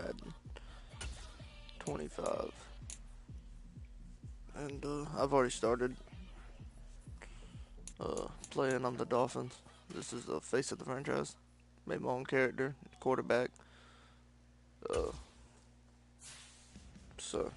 Madden 25. And I've already started playing on the Dolphins. This is the face of the franchise. Made my own character, quarterback. So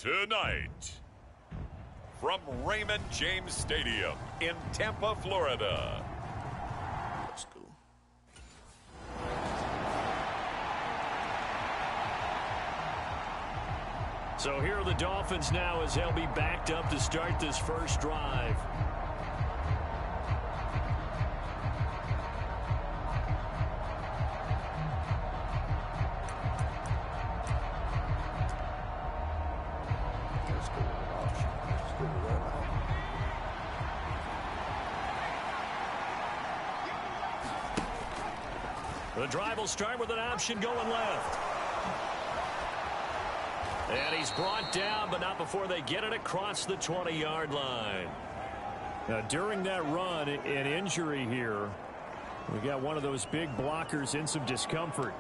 Tonight, from Raymond James Stadium in Tampa, Florida. let's go. So here are the Dolphins now as they'll be backed up to start this first drive. The drive will start with an option going left. And he's brought down, but not before they get it across the 20-yard line. Now, during that run, an injury here. We got one of those big blockers in some discomfort.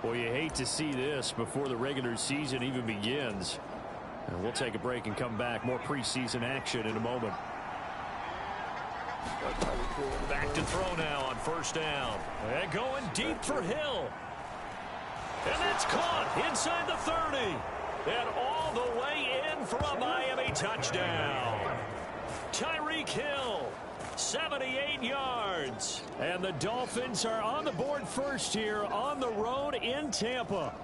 Well, you hate to see this before the regular season even begins. And we'll take a break and come back. More preseason action in a moment. Back to throw now on first down. And going deep for Hill. And that's caught inside the 30. And all the way in for a Miami touchdown. Tyreek Hill, 78 yards. And the Dolphins are on the board first here on the road in Tampa.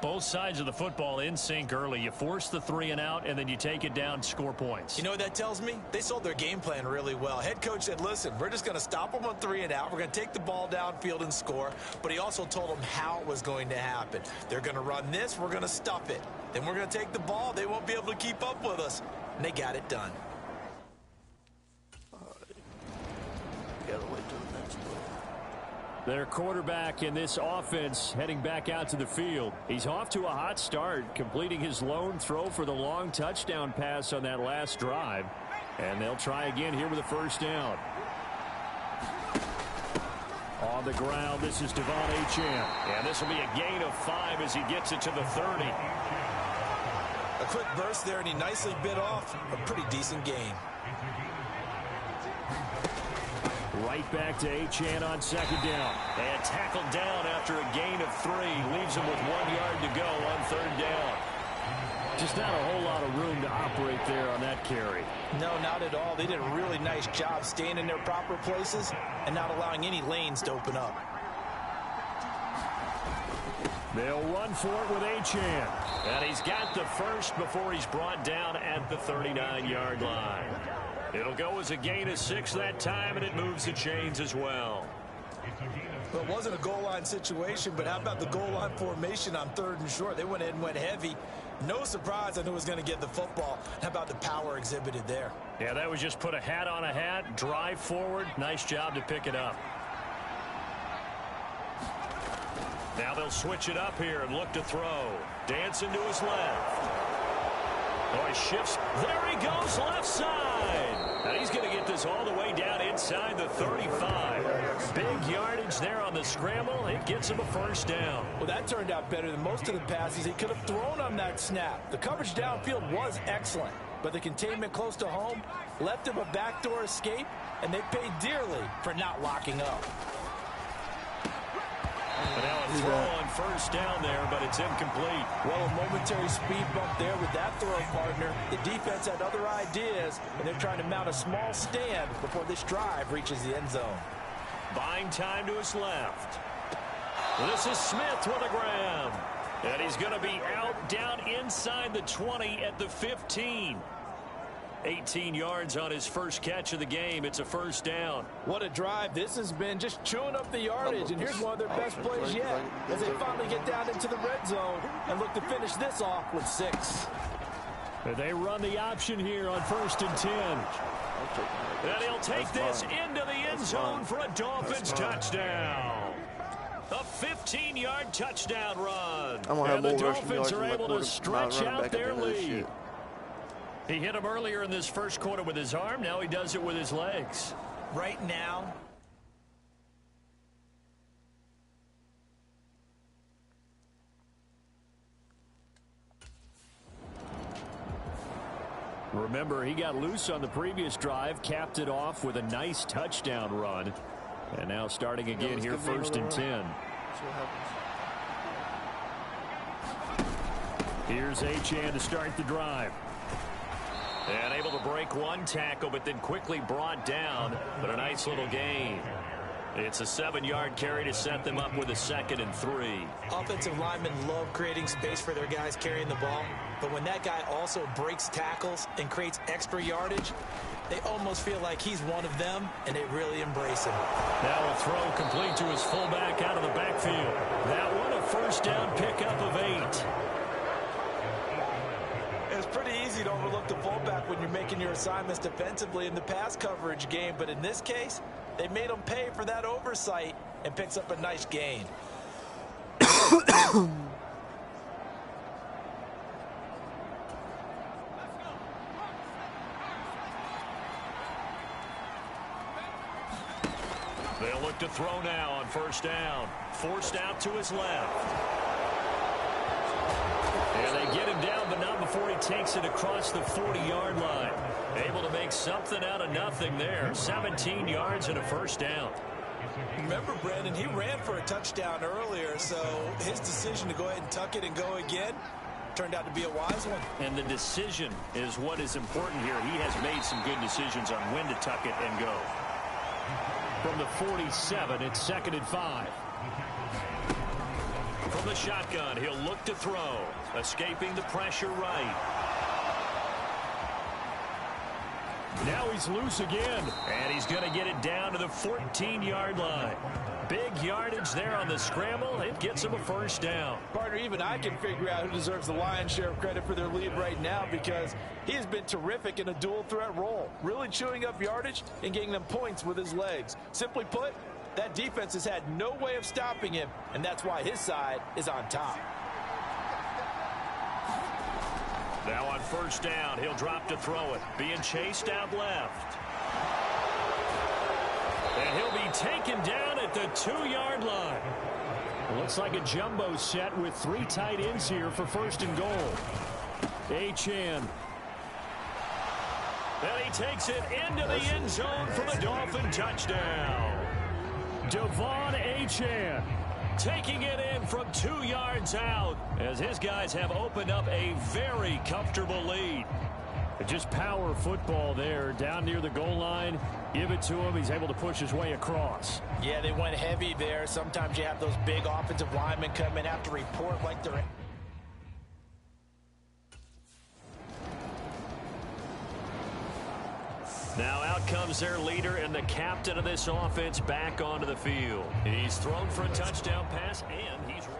Both sides of the football in sync early. You force the 3 and out, and then you take it down, score points. You know what that tells me? They sold their game plan really well. Head coach said, listen, we're just going to stop them on 3 and out. We're going to take the ball downfield and score. But he also told them how it was going to happen. They're going to run this. We're going to stuff it. Then we're going to take the ball. They won't be able to keep up with us. And they got it done. Gotta wait till the next play. Their quarterback in this offense heading back out to the field. He's off to a hot start, completing his lone throw for the long touchdown pass on that last drive. And they'll try again here with a first down. On the ground, this is Devon Achane. And this will be a gain of 5 as he gets it to the 30. A quick burst there, and he nicely bit off a pretty decent gain. Right back to Achane on second down. And tackled down after a gain of 3. Leaves him with 1 yard to go on third down. Just not a whole lot of room to operate there on that carry. No, not at all. They did a really nice job staying in their proper places and not allowing any lanes to open up. They'll run for it with Achane. And he's got the first before he's brought down at the 39-yard line. It'll go as a gain of 6 that time, and it moves the chains as well. Well, it wasn't a goal line situation, but how about the goal line formation on 3rd and short? They went in and went heavy. No surprise on who was going to get the football. How about the power exhibited there? Yeah, that was just put a hat on a hat, drive forward. Nice job to pick it up. Now they'll switch it up here and look to throw. Dancing to his left. Oh, he shifts. There he goes, left side. And he's going to get this all the way down inside the 35. Big yardage there on the scramble. It gets him a first down. Well, that turned out better than most of the passes he could have thrown on that snap. The coverage downfield was excellent, but the containment close to home left him a backdoor escape, and they paid dearly for not locking up. And now a throw on first down there, but it's incomplete. Well, a momentary speed bump there with that throw partner. The defense had other ideas, and they're trying to mount a small stand before this drive reaches the end zone. Buying time to his left. This is Smith with a grab. And he's going to be out down inside the 20 at the 15. 18 yards on his first catch of the game. It's a first down. What a drive. This has been just chewing up the yardage, and here's one of their best plays yet as they finally get down into the red zone and look to finish this off with 6. They run the option here on 1st and 10. And he'll take this into the end zone for a Dolphins touchdown. A 15-yard touchdown run. And the Dolphins are able to stretch out their lead. He hit him earlier in this first quarter with his arm. Now he does it with his legs. Right now, remember, he got loose on the previous drive, capped it off with a nice touchdown run. And now starting again here, 1st and 10. Here's Achane to start the drive. And able to break one tackle, but then quickly brought down. But a nice little gain. It's a 7-yard carry to set them up with a 2nd and 3. Offensive linemen love creating space for their guys carrying the ball. But when that guy also breaks tackles and creates extra yardage, they almost feel like he's one of them, and they really embrace him. Now a throw complete to his fullback out of the backfield. That one a first down pickup of 8. It's pretty easy to overlook the fullback when you're making your assignments defensively in the pass coverage game, but in this case, they made him pay for that oversight and picks up a nice gain. They'll look to throw now on 1st down. Forced out to his left. And they get him down, but not before he takes it across the 40-yard line. Able to make something out of nothing there. 17 yards and a first down. Remember, Brandon, he ran for a touchdown earlier, so his decision to go ahead and tuck it and go again turned out to be a wise one. And the decision is what is important here. He has made some good decisions on when to tuck it and go. From the 47, it's 2nd and 5. From the shotgun, he'll look to throw. Escaping the pressure right. Now he's loose again. And he's going to get it down to the 14-yard line. Big yardage there on the scramble. It gets him a first down. Partner, even I can figure out who deserves the lion's share of credit for their lead right now, because he has been terrific in a dual threat role, really chewing up yardage and getting them points with his legs. Simply put, that defense has had no way of stopping him, and that's why his side is on top. Now on 1st down, he'll drop to throw it. Being chased out left. And he'll be taken down at the 2-yard line. Looks like a jumbo set with 3 tight ends here for 1st and goal. Achane. And he takes it into the end zone for the Dolphin touchdown. Devon Achane taking it in from 2 yards out as his guys have opened up a very comfortable lead. Just power football there down near the goal line. Give it to him. He's able to push his way across. Yeah, they went heavy there. Sometimes you have those big offensive linemen come in, have to report like they're... Now out comes their leader and the captain of this offense back onto the field. He's thrown for a touchdown pass, and he's run.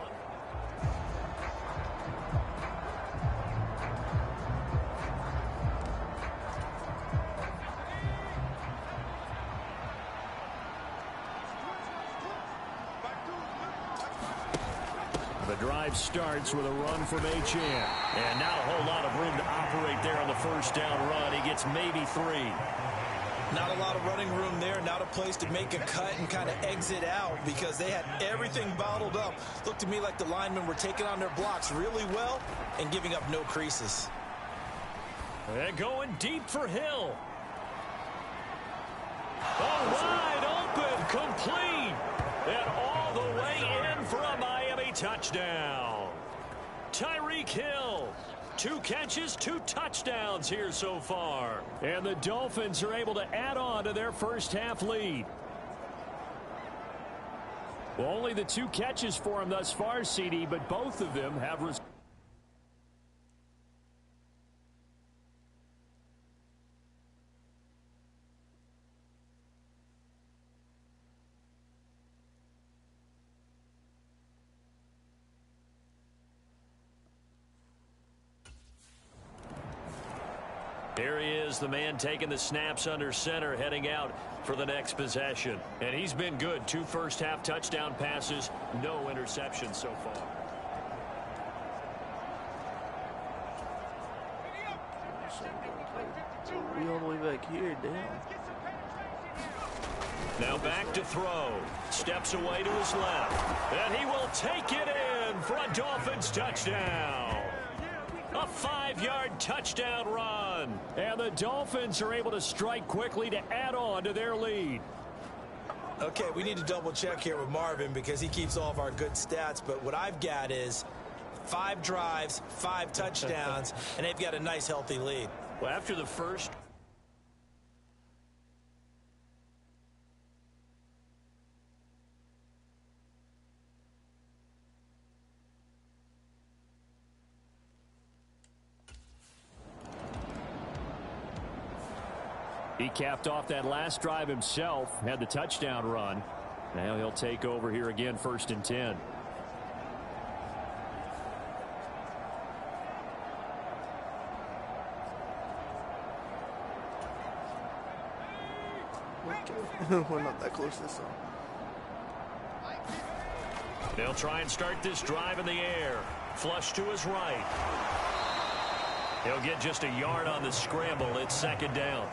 The drive starts with a run from Achane. And not a whole lot of room to operate there on the 1st down run. He gets maybe 3. Not a lot of running room there, not a place to make a cut and kind of exit out because they had everything bottled up. Looked to me like the linemen were taking on their blocks really well and giving up no creases. They're going deep for Hill. Oh, wide open, complete. And all the way in for a Miami touchdown. Tyreek Hill. 2 catches, 2 touchdowns here so far. And the Dolphins are able to add on to their first half lead. Well, only the 2 catches for him thus far, CD, but both of them have Here he is, the man taking the snaps under center, heading out for the next possession. And he's been good. 2 first-half touchdown passes, no interceptions so far. We all the way back here, damn. Now back to throw. Steps away to his left. And he will take it in for a Dolphins touchdown. A 5-yard touchdown run. And the Dolphins are able to strike quickly to add on to their lead. Okay, we need to double check here with Marvin because he keeps all of our good stats. But what I've got is 5 drives, 5 touchdowns, and they've got a nice healthy lead. Well, after the first... He capped off that last drive himself, had the touchdown run. Now he'll take over here again, 1st and 10. We're not that close this time. They'll try and start this drive in the air. Flush to his right. He'll get just a yard on the scramble. It's 2nd down.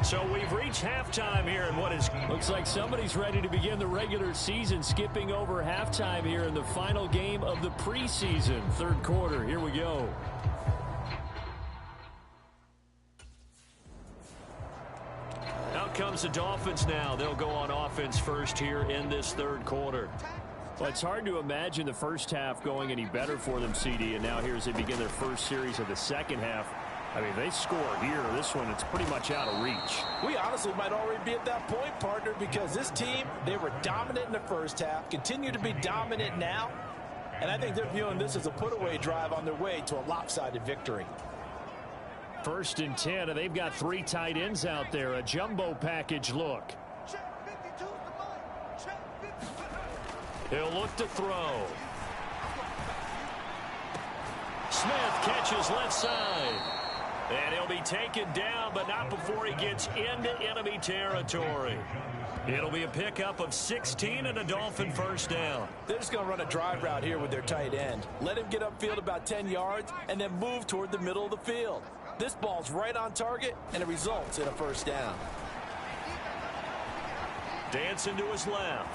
So we've reached halftime here in what is looks like somebody's ready to begin the regular season, skipping over halftime here in the final game of the preseason. 3rd quarter. Here we go. Out comes the Dolphins now. They'll go on offense first here in this 3rd quarter. Well, it's hard to imagine the first half going any better for them, CD, and now here as they begin their first series of the second half. I mean, they score here. This one, it's pretty much out of reach. We honestly might already be at that point, partner, because this team, they were dominant in the first half, continue to be dominant now, and I think they're viewing this as a put-away drive on their way to a lopsided victory. 1st and 10, and they've got 3 tight ends out there. A jumbo package look. He'll look to throw. Smith catches left side. And he'll be taken down, but not before he gets into enemy territory. It'll be a pickup of 16 and a Dolphin 1st down. They're just going to run a drive route here with their tight end. Let him get upfield about 10 yards and then move toward the middle of the field. This ball's right on target, and it results in a 1st down. Dancing to his left.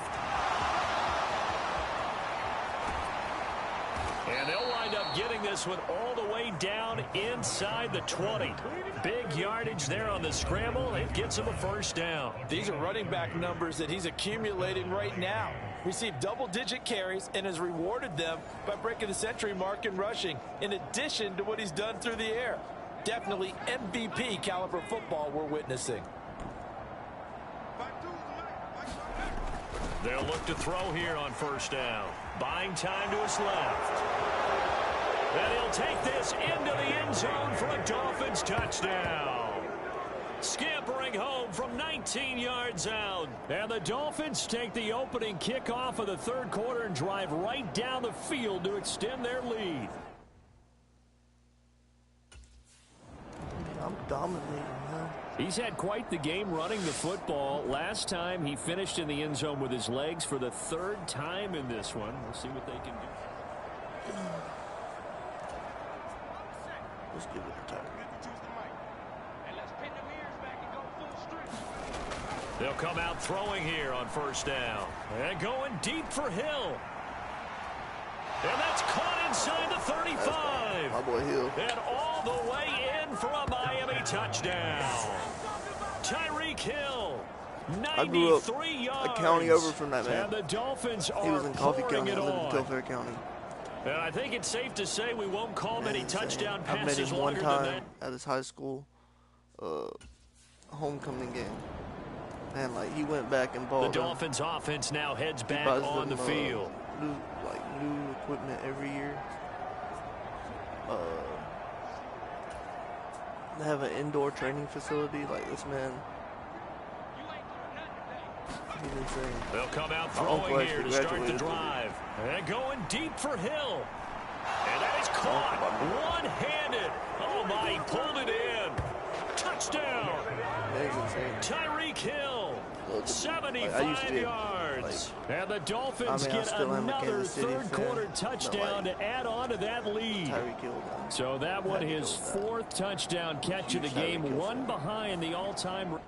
And they'll wind up getting this one all the way down inside the 20. Big yardage there on the scramble. It gets him a 1st down. These are running back numbers that he's accumulating right now. Received double-digit carries and has rewarded them by breaking the century mark in rushing, in addition to what he's done through the air. Definitely MVP caliber football we're witnessing. They'll look to throw here on 1st down. Buying time to his left. And he'll take this into the end zone for a Dolphins touchdown. Scampering home from 19 yards out. And the Dolphins take the opening kickoff of the 3rd quarter and drive right down the field to extend their lead. I'm dominating now. He's had quite the game running the football. Last time he finished in the end zone with his legs for the 3rd time in this one. We'll see what they can do. Let's give it a time. They'll come out throwing here on 1st down. And going deep for Hill. And that's caught inside the 35. My boy Hill. And all the way in for a Miami touchdown. Tyreek Hill, 93 yards. A county over from that man. And the Dolphins are He was in Coffee pouring County. it I lived in on. Telfair County. And I think it's safe to say we won't call many touchdown I met passes him one longer than time that. at his high school. homecoming game. And like he went back and The bought Dolphins offense now heads back buys on the them, field. new equipment every year. They have an indoor training facility. Like this man, he's insane. They'll come out My uncle throwing here actually to start the graduated. drive. And going deep for Hill. And that is caught one-handed. Oh, my, he pulled it in. Touchdown. Yeah, he's insane. Tyreek Hill, Like, I used 75 to be, yards. And the Dolphins I get still am a another Kansas City fan, third-quarter but, touchdown like, to add on to that lead. Tyreek Hill, man. So that one, his fourth touchdown catch of the game, Tyreek Hill one fan. behind the all-time.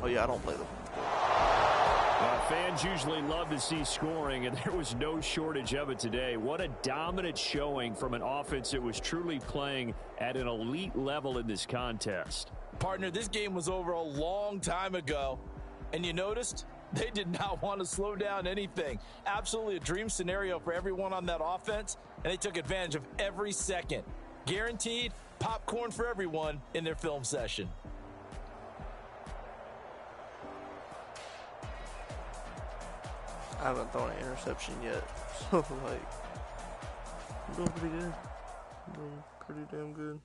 Oh yeah, I don't play them. Fans usually love to see scoring, and there was no shortage of it today. What a dominant showing from an offense that was truly playing at an elite level in this contest. Partner, this game was over a long time ago, and you noticed they did not want to slow down anything. Absolutely a dream scenario for everyone on that offense, and they took advantage of every second. Guaranteed popcorn for everyone in their film session. I haven't thrown an interception yet, so like, I'm doing pretty good. I'm doing pretty damn good.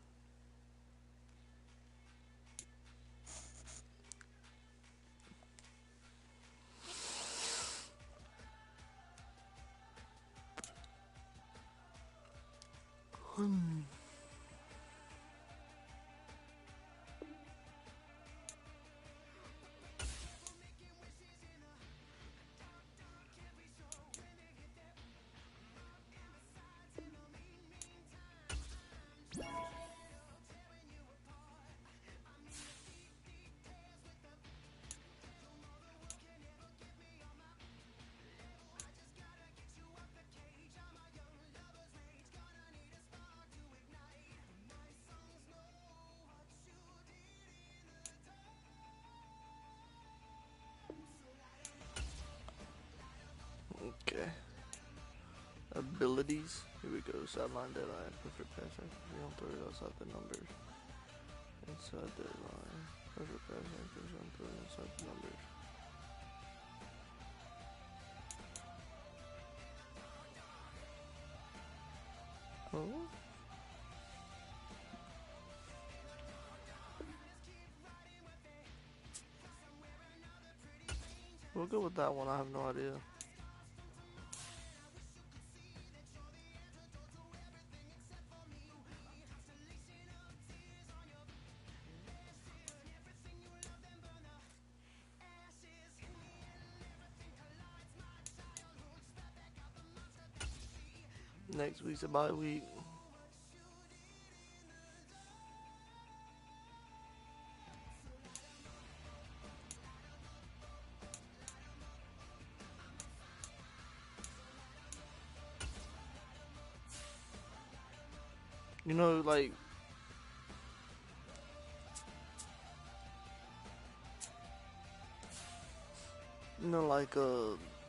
Okay. Abilities. Here we go. Sideline, deadline, perfect passer. We don't throw it outside the numbers. Inside deadline, perfect passer. We don't throw it outside the numbers. Oh. We'll go with that one. I have no idea. Next week's a bye week. You know, like,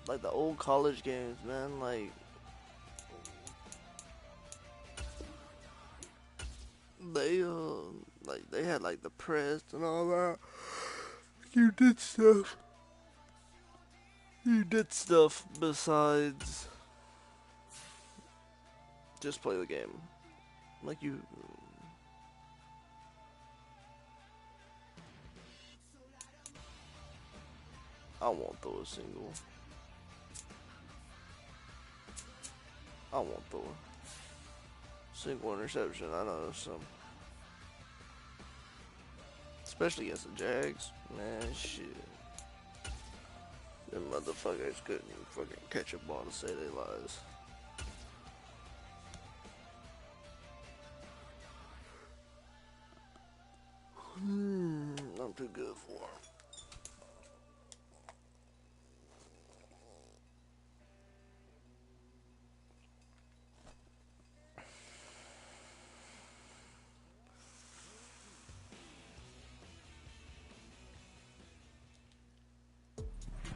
like the old college games, man, like they had like the press and all that. You did stuff. You did stuff besides just play the game. Like you. I won't throw a single. I won't throw a single interception. I know some. Especially against the Jags. Man, shit. Them motherfuckers couldn't fucking catch a ball to say they lies. I'm too good for him.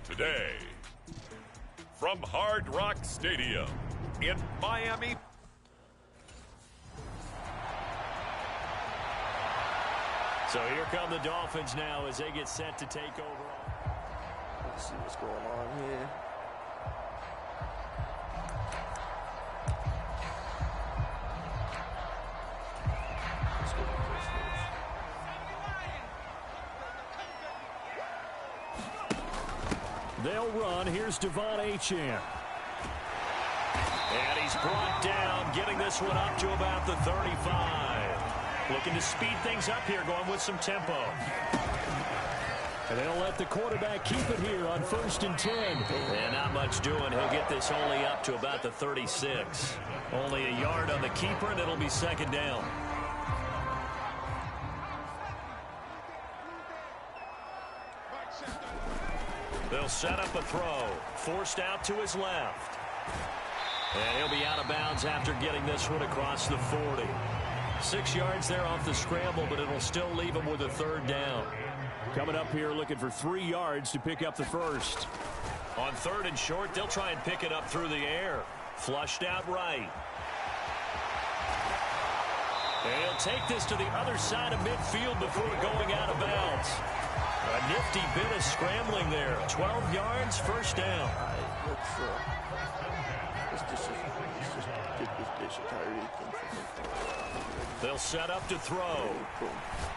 Today, from Hard Rock Stadium in Miami. So here come the Dolphins now as they get set to take over. Let's see what's going on here. Let's go with this first. They'll run. Here's Devon Achane. And he's brought down, getting this one up to about the 35. Looking to speed things up here, going with some tempo. And they'll let the quarterback keep it here on 1st and 10. And not much doing. He'll get this only up to about the 36. Only a yard on the keeper, and it'll be 2nd down. They'll set up a throw. Forced out to his left. And he'll be out of bounds after getting this one across the 40. 6 yards there off the scramble, but it'll still leave him with a 3rd down. Coming up here looking for 3 yards to pick up the first. On 3rd and short, they'll try and pick it up through the air. Flushed out right. And he'll take this to the other side of midfield before going out of bounds. A nifty bit of scrambling there. 12 yards, 1st down. Let's just get this dish of Tyreek. They'll set up to throw.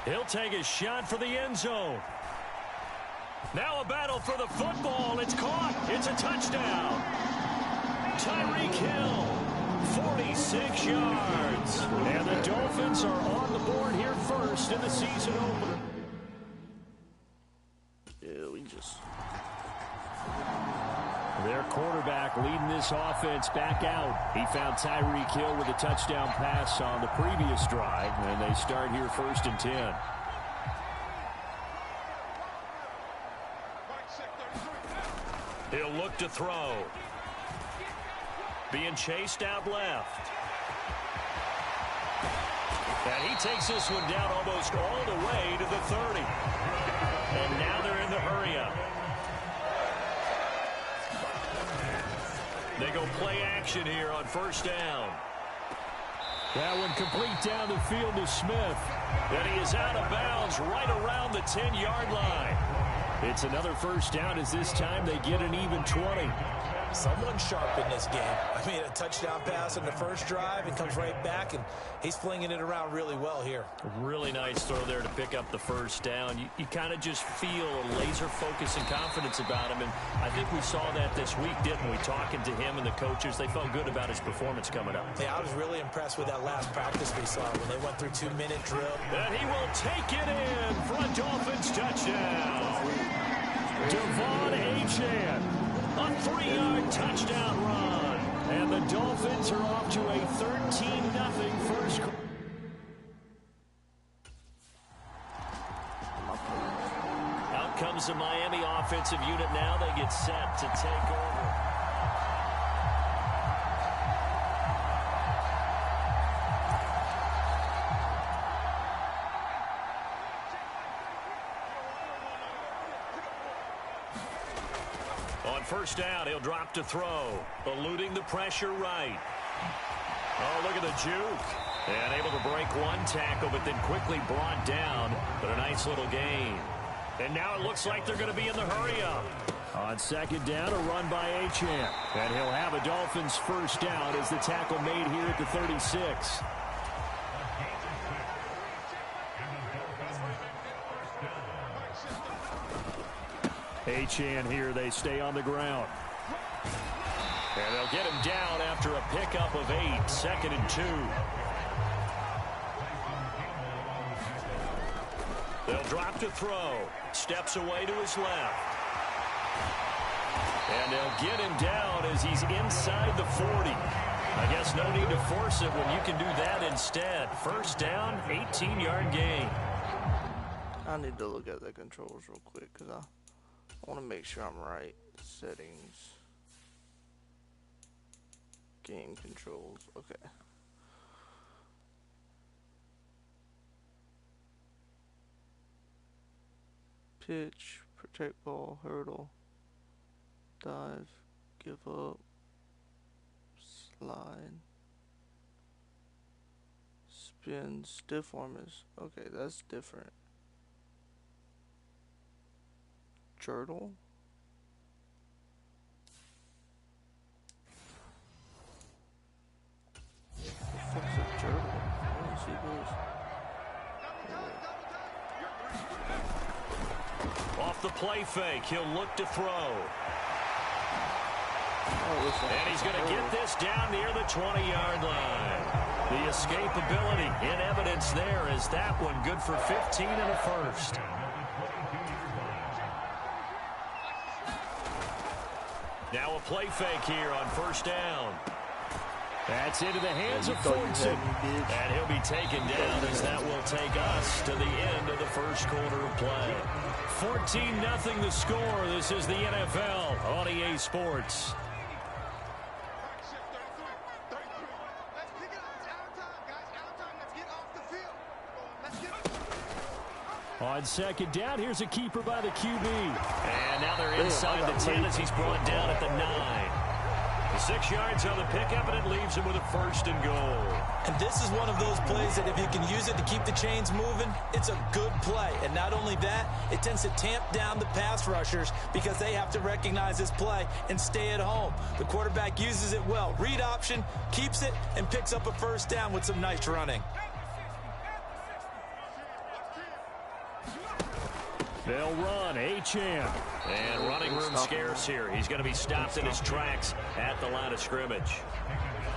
He'll take a shot for the end zone. Now a battle for the football. It's caught. It's a touchdown. Tyreek Hill, 46 yards. And the Dolphins are on the board here first in the season opener. Yeah, we just... Their quarterback leading this offense back out. He found Tyreek Hill with a touchdown pass on the previous drive, and they start here 1st and 10. He'll look to throw. Being chased out left. And he takes this one down almost all the way to the 30. And now they're in the hurry-up. They go play action here on 1st down. That one complete down the field to Smith. And he is out of bounds right around the 10-yard line. It's another 1st down as this time they get an even 20. Someone sharp in this game. I mean, a touchdown pass in the first drive and comes right back, and he's flinging it around really well here. Really nice throw there to pick up the 1st down. You kind of just feel a laser focus and confidence about him, and I think we saw that this week, didn't we? Talking to him and the coaches, they felt good about his performance coming up. Yeah, I was really impressed with that last practice we saw when they went through 2-minute drill. And he will take it in for a Dolphins touchdown. Devon Achane. A 3-yard touchdown run. And the Dolphins are off to a 13-0 first. Out comes the Miami offensive unit now. They get set to take over. On 1st down, he'll drop to throw. Eluding the pressure right. Oh, look at the juke. And able to break one tackle, but then quickly brought down. But a nice little gain. And now it looks like they're going to be in the hurry-up. On 2nd down, a run by Achane. And he'll have a Dolphins 1st down as the tackle made here at the 36. Achane here, they stay on the ground. And they'll get him down after a pickup of 8, 2nd and 2. They'll drop to throw. Steps away to his left. And they'll get him down as he's inside the 40. I guess no need to force it when you can do that instead. 1st down, 18-yard gain. I need to look at the controls real quick because I want to make sure I'm right. Settings. Game controls. Okay. Pitch, protect ball, hurdle, dive, Give up. Slide. Spin. Stiff arm is. Okay, that's different. Journal. What's a journal? Let me see this. Off the play fake, he'll look to throw. Oh, and he's going to get this down near the 20-yard line. The escapability in evidence there is that one good for 15 and a first. Now a play fake here on first down. That's into the hands of Fortson. And he'll be taken down as that will take us to the end of the first quarter of play. 14-0 the score. This is the NFL on EA Sports. On second down, here's a keeper by the QB. And now they're inside the 10 as he's brought down at the 9. 6 yards on the pickup, and it leaves him with a first and goal. And this is one of those plays that if you can use it to keep the chains moving, it's a good play. And not only that, it tends to tamp down the pass rushers because they have to recognize this play and stay at home. The quarterback uses it well. Read option, keeps it, and picks up a first down with some nice running. They'll run, Achane. And running room scarce here. He's going to be stopped in his tracks at the line of scrimmage.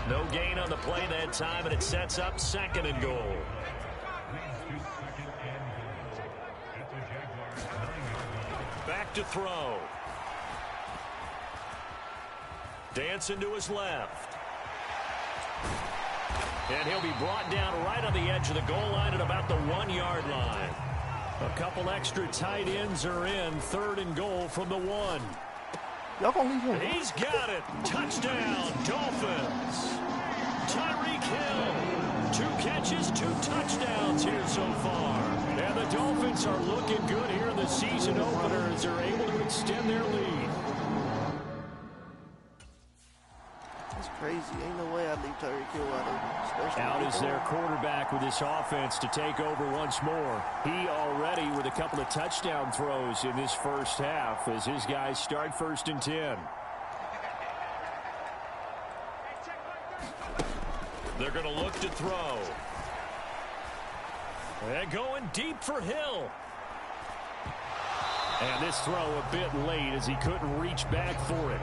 No gain on the play that time, and it sets up second and goal. Back to throw. Dancing to his left. And he'll be brought down right on the edge of the goal line at about the 1-yard line. A couple extra tight ends are in. Third and goal from the 1. Y'all gonna leave him? He's got it. Touchdown, Dolphins. Tyreek Hill. 2 catches, 2 touchdowns here so far. And the Dolphins are looking good here in the season opener as they're able to extend their lead. That's crazy. Ain't no way I'd leave Tyreek Hill wide open. Out is their quarterback with this offense to take over once more. He already with a couple of touchdown throws in this first half as his guys start first and 10. They're going to look to throw. And going deep for Hill. And this throw a bit late as he couldn't reach back for it.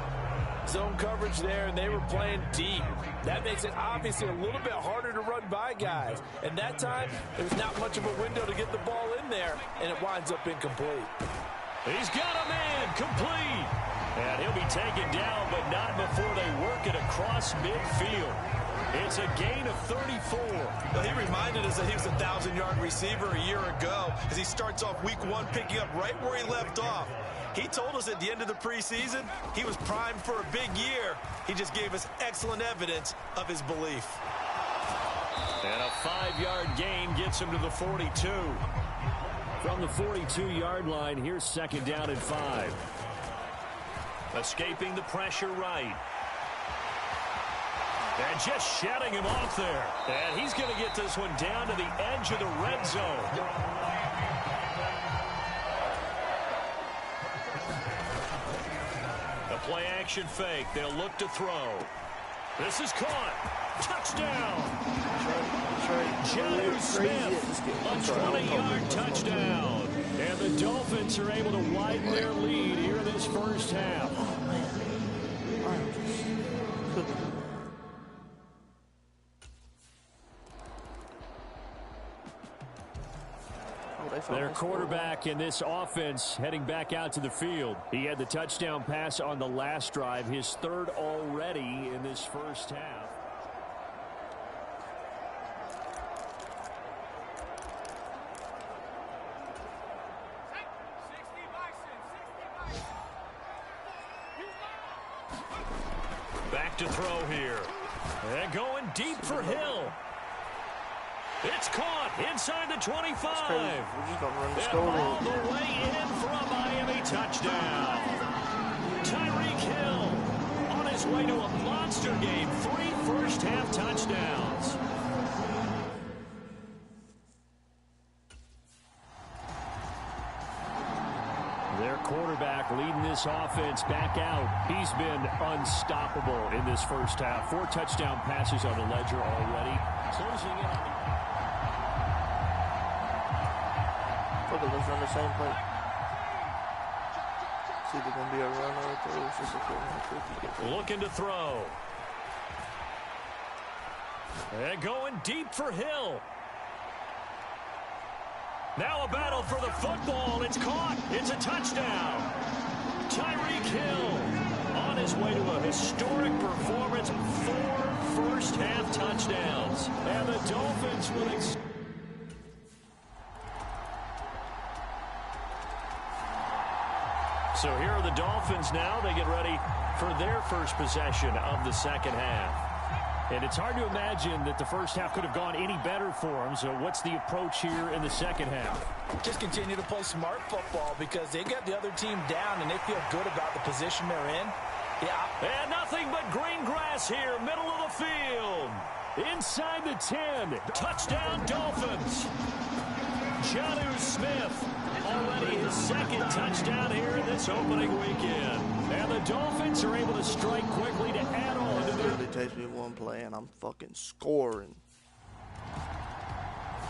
Zone coverage there, and they were playing deep. That makes it obviously a little bit harder to run by guys. And that time, there was not much of a window to get the ball in there, and it winds up incomplete. He's got a man, complete. And he'll be taken down, but not before they work it across midfield. It's a gain of 34. Well, he reminded us that he was a 1,000-yard receiver a year ago as he starts off week 1 picking up right where he left off. He told us at the end of the preseason he was primed for a big year. He just gave us excellent evidence of his belief. And a 5-yard gain gets him to the 42. From the 42-yard line, here's second down and 5. Escaping the pressure right. And just shutting him off there. And he's going to get this one down to the edge of the red zone. A play-action fake. They'll look to throw. This is caught. Touchdown. Jonnu Smith, a 20-yard touchdown. And the Dolphins are able to widen their lead here in this first half. Their quarterback in this offense heading back out to the field. He had the touchdown pass on the last drive, his third already in this first half. Back to throw here. And going deep for Hill. It's caught inside the 25. We're just gonna run this and goal all the way in for a Miami touchdown. Tyreek Hill his way to a monster game. 3 first-half touchdowns. Their quarterback leading this offense back out. He's been unstoppable in this first half. 4 touchdown passes on the ledger already. Closing in on the... Fuck it, let's run the same play. It's either going to be a run or a throw. It's just a quick. Looking to throw. And going deep for Hill. Now a battle for the football. It's caught. It's a touchdown. Tyreek Hill on his way to a historic performance. 4 first-half touchdowns. And the Dolphins will... So here are the Dolphins now. They get ready for their first possession of the second half. And it's hard to imagine that the first half could have gone any better for them. So what's the approach here in the second half? Just continue to play smart football because they got the other team down and they feel good about the position they're in. Yeah. And nothing but green grass here, middle of the field. Inside the 10. Touchdown Dolphins. Jonnu Smith. Already his second touchdown here in this opening weekend. And the Dolphins are able to strike quickly to add on to their... It really takes me one play and I'm fucking scoring.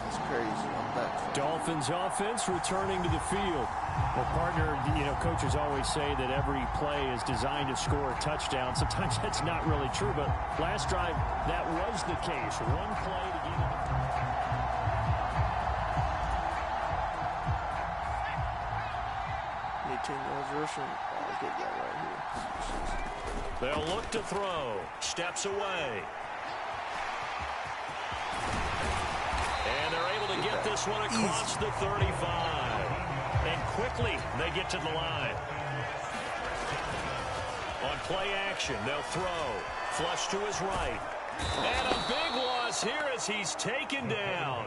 That's crazy. I'm back. Dolphins offense returning to the field. Well, partner, coaches always say that every play is designed to score a touchdown. Sometimes that's not really true, but last drive, that was the case. One play to get it. 18 yards rushing. I'll get that right here. They'll look to throw. Steps away. And they're able to get this one across the 35. And quickly they get to the line. On play action, they'll throw. Flush to his right. And a big loss here as he's taken down.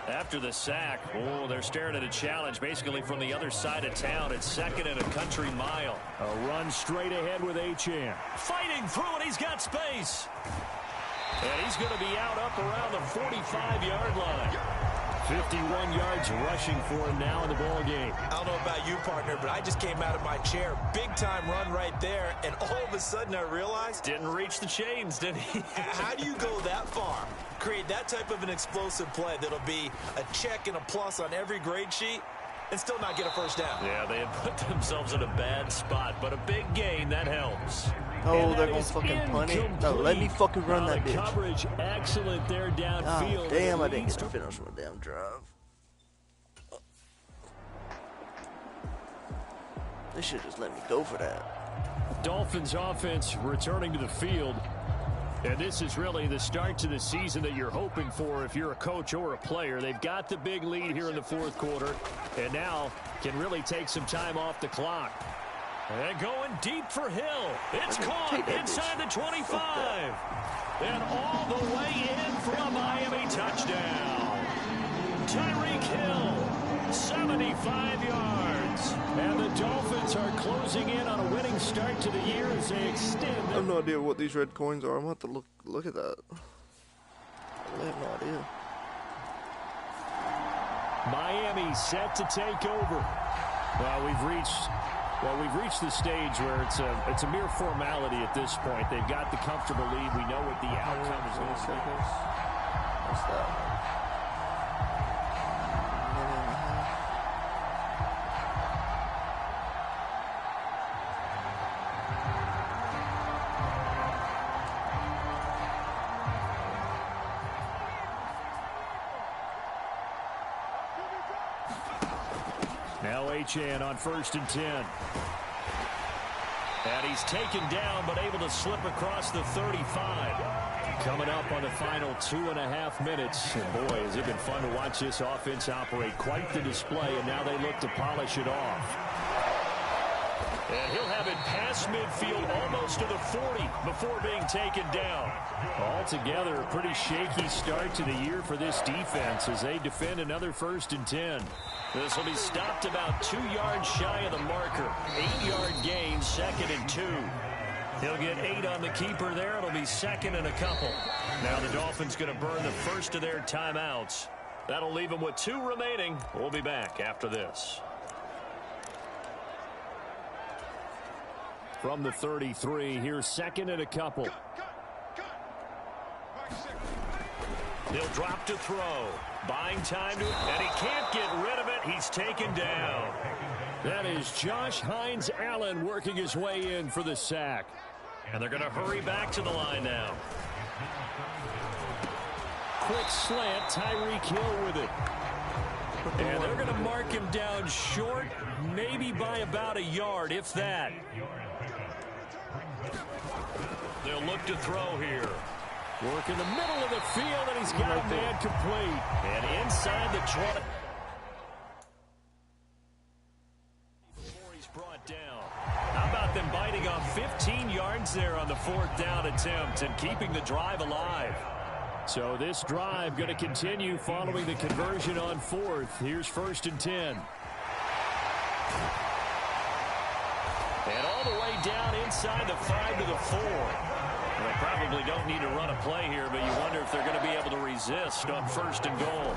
After the sack, they're staring at a challenge basically from the other side of town. It's second and a country mile. A run straight ahead with Achane. Fighting through it, he's got space. And he's going to be out up around the 45-yard line. 51 yards rushing for him now in the ball game. I don't know about you, partner, but I just came out of my chair. Big-time run right there, and all of a sudden I realized... Didn't reach the chains, did he? How do you go that far? Create that type of an explosive play that'll be a check and a plus on every grade sheet and still not get a first down. Yeah, they have put themselves in a bad spot, but a big gain, that helps. Oh, they're going to fucking punt it. No, let me fucking run that bitch. Coverage excellent there downfield. Oh, damn, I didn't get to finish my damn drive. They should just let me go for that. Dolphins offense returning to the field. And this is really the start to the season that you're hoping for if you're a coach or a player. They've got the big lead here in the fourth quarter, and now can really take some time off the clock. And going deep for Hill. It's caught inside the 25. And all the way in for a Miami touchdown. Tyreek Hill, 75 yards. And the Dolphins are closing in on a winning start to the year as they extend. I have no idea what these red coins are. I'm going to have to look at that. I have no idea. Miami set to take over. Well, we've reached the stage where it's a mere formality at this point. They've got the comfortable lead. We know what the outcome is going to be. What's that? Now Achane on 1st and 10. And he's taken down but able to slip across the 35. Coming up on the final 2.5 minutes. And boy, has it been fun to watch this offense operate. Quite the display, and now they look to polish it off. And he'll have it past midfield almost to the 40 before being taken down. Altogether, a pretty shaky start to the year for this defense as they defend another 1st and 10. This will be stopped about 2 yards shy of the marker. 8-yard gain, 2nd and 2. He'll get 8 on the keeper there. It'll be second and a couple. Now the Dolphins going to burn the first of their timeouts. That'll leave them with 2 remaining. We'll be back after this. From the 33, here's second and a couple. He'll drop to throw. Buying time to it, and he can't get rid of it. He's taken down. That is Josh Hines Allen working his way in for the sack. And they're going to hurry back to the line now. Quick slant, Tyreek Hill with it. And they're going to mark him down short, maybe by about a yard, if that. They'll look to throw here. Work in the middle of the field, and he's got a man complete. And inside the 20. Before he's brought down. How about them biting off 15 yards there on the 4th down attempt and keeping the drive alive? So this drive going to continue following the conversion on 4th. Here's 1st and 10. And all the way down inside the 5 to the 4. They probably don't need to run a play here, but you wonder if they're going to be able to resist on 1st and goal.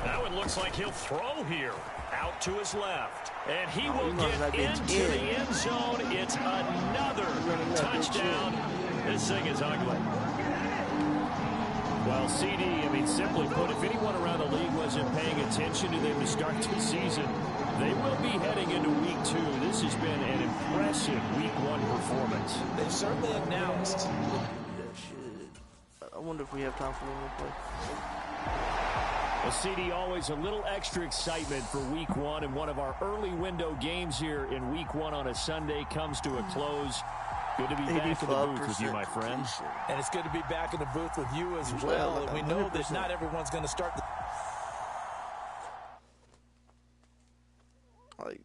Now it looks like he'll throw here. Out to his left. And he will get into the end zone. It's another touchdown. This thing is ugly. Well, CD, I mean, simply put, if anyone around the league wasn't paying attention to them to start the season, they will be heading into week 2. This has been an impressive week 1 performance. They've certainly announced. Yeah, shit. I wonder if we have time for one more play. Well, CD, always a little extra excitement for week 1, and one of our early window games here in week 1 on a Sunday comes to a close. Good to be back in the booth with you, my friend. And it's good to be back in the booth with you as well. And we know that not everyone's going to start. Like,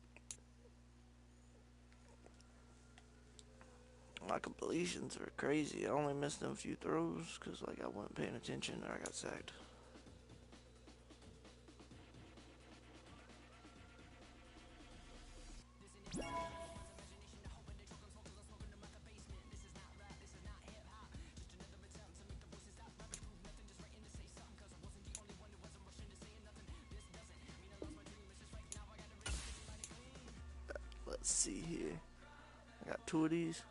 my completions are crazy. I only missed them a few throws because, like, I wasn't paying attention or I got sacked. Let's see here. I got 2 of these.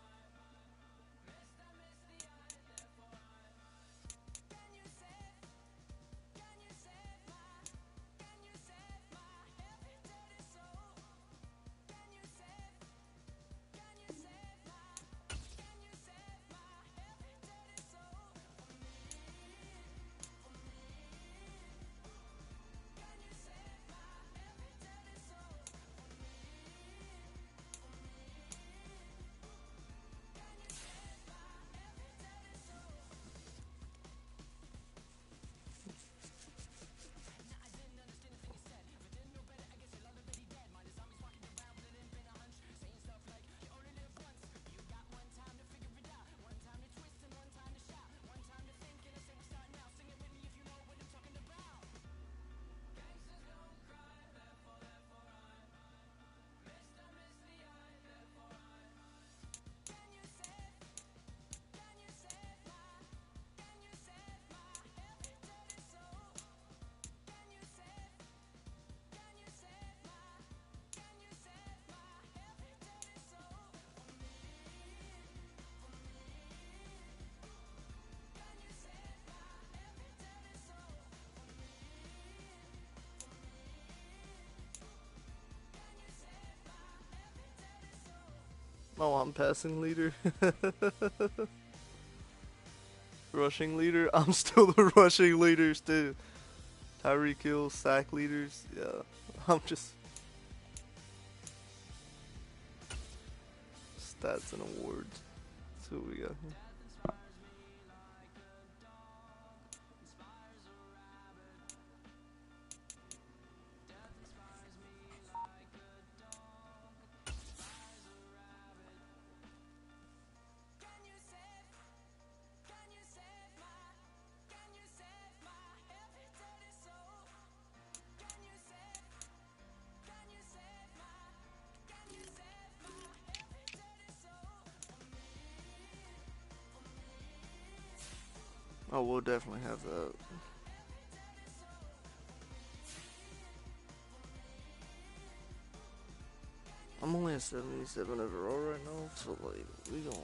Oh, I'm passing leader. Rushing leader. I'm still the rushing leaders too. Tyreek Hill, sack leaders. Yeah, I'm just stats and awards. That's what we got here. Oh, we'll definitely have that. I'm only at 77 overall right now, so like we going.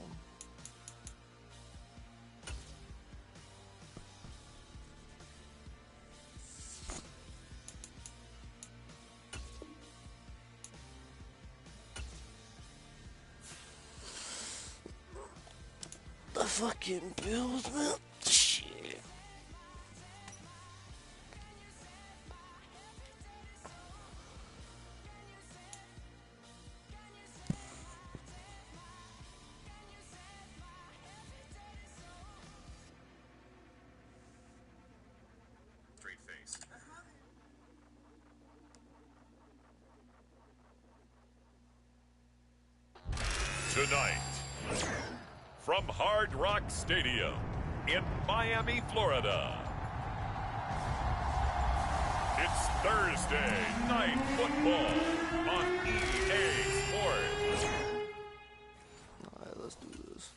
The fucking Bills, man. Shit. Straight face. Tonight, from Hard Rock Stadium in Miami, Florida, it's Thursday Night Football on EA Sports. Alright, let's do this.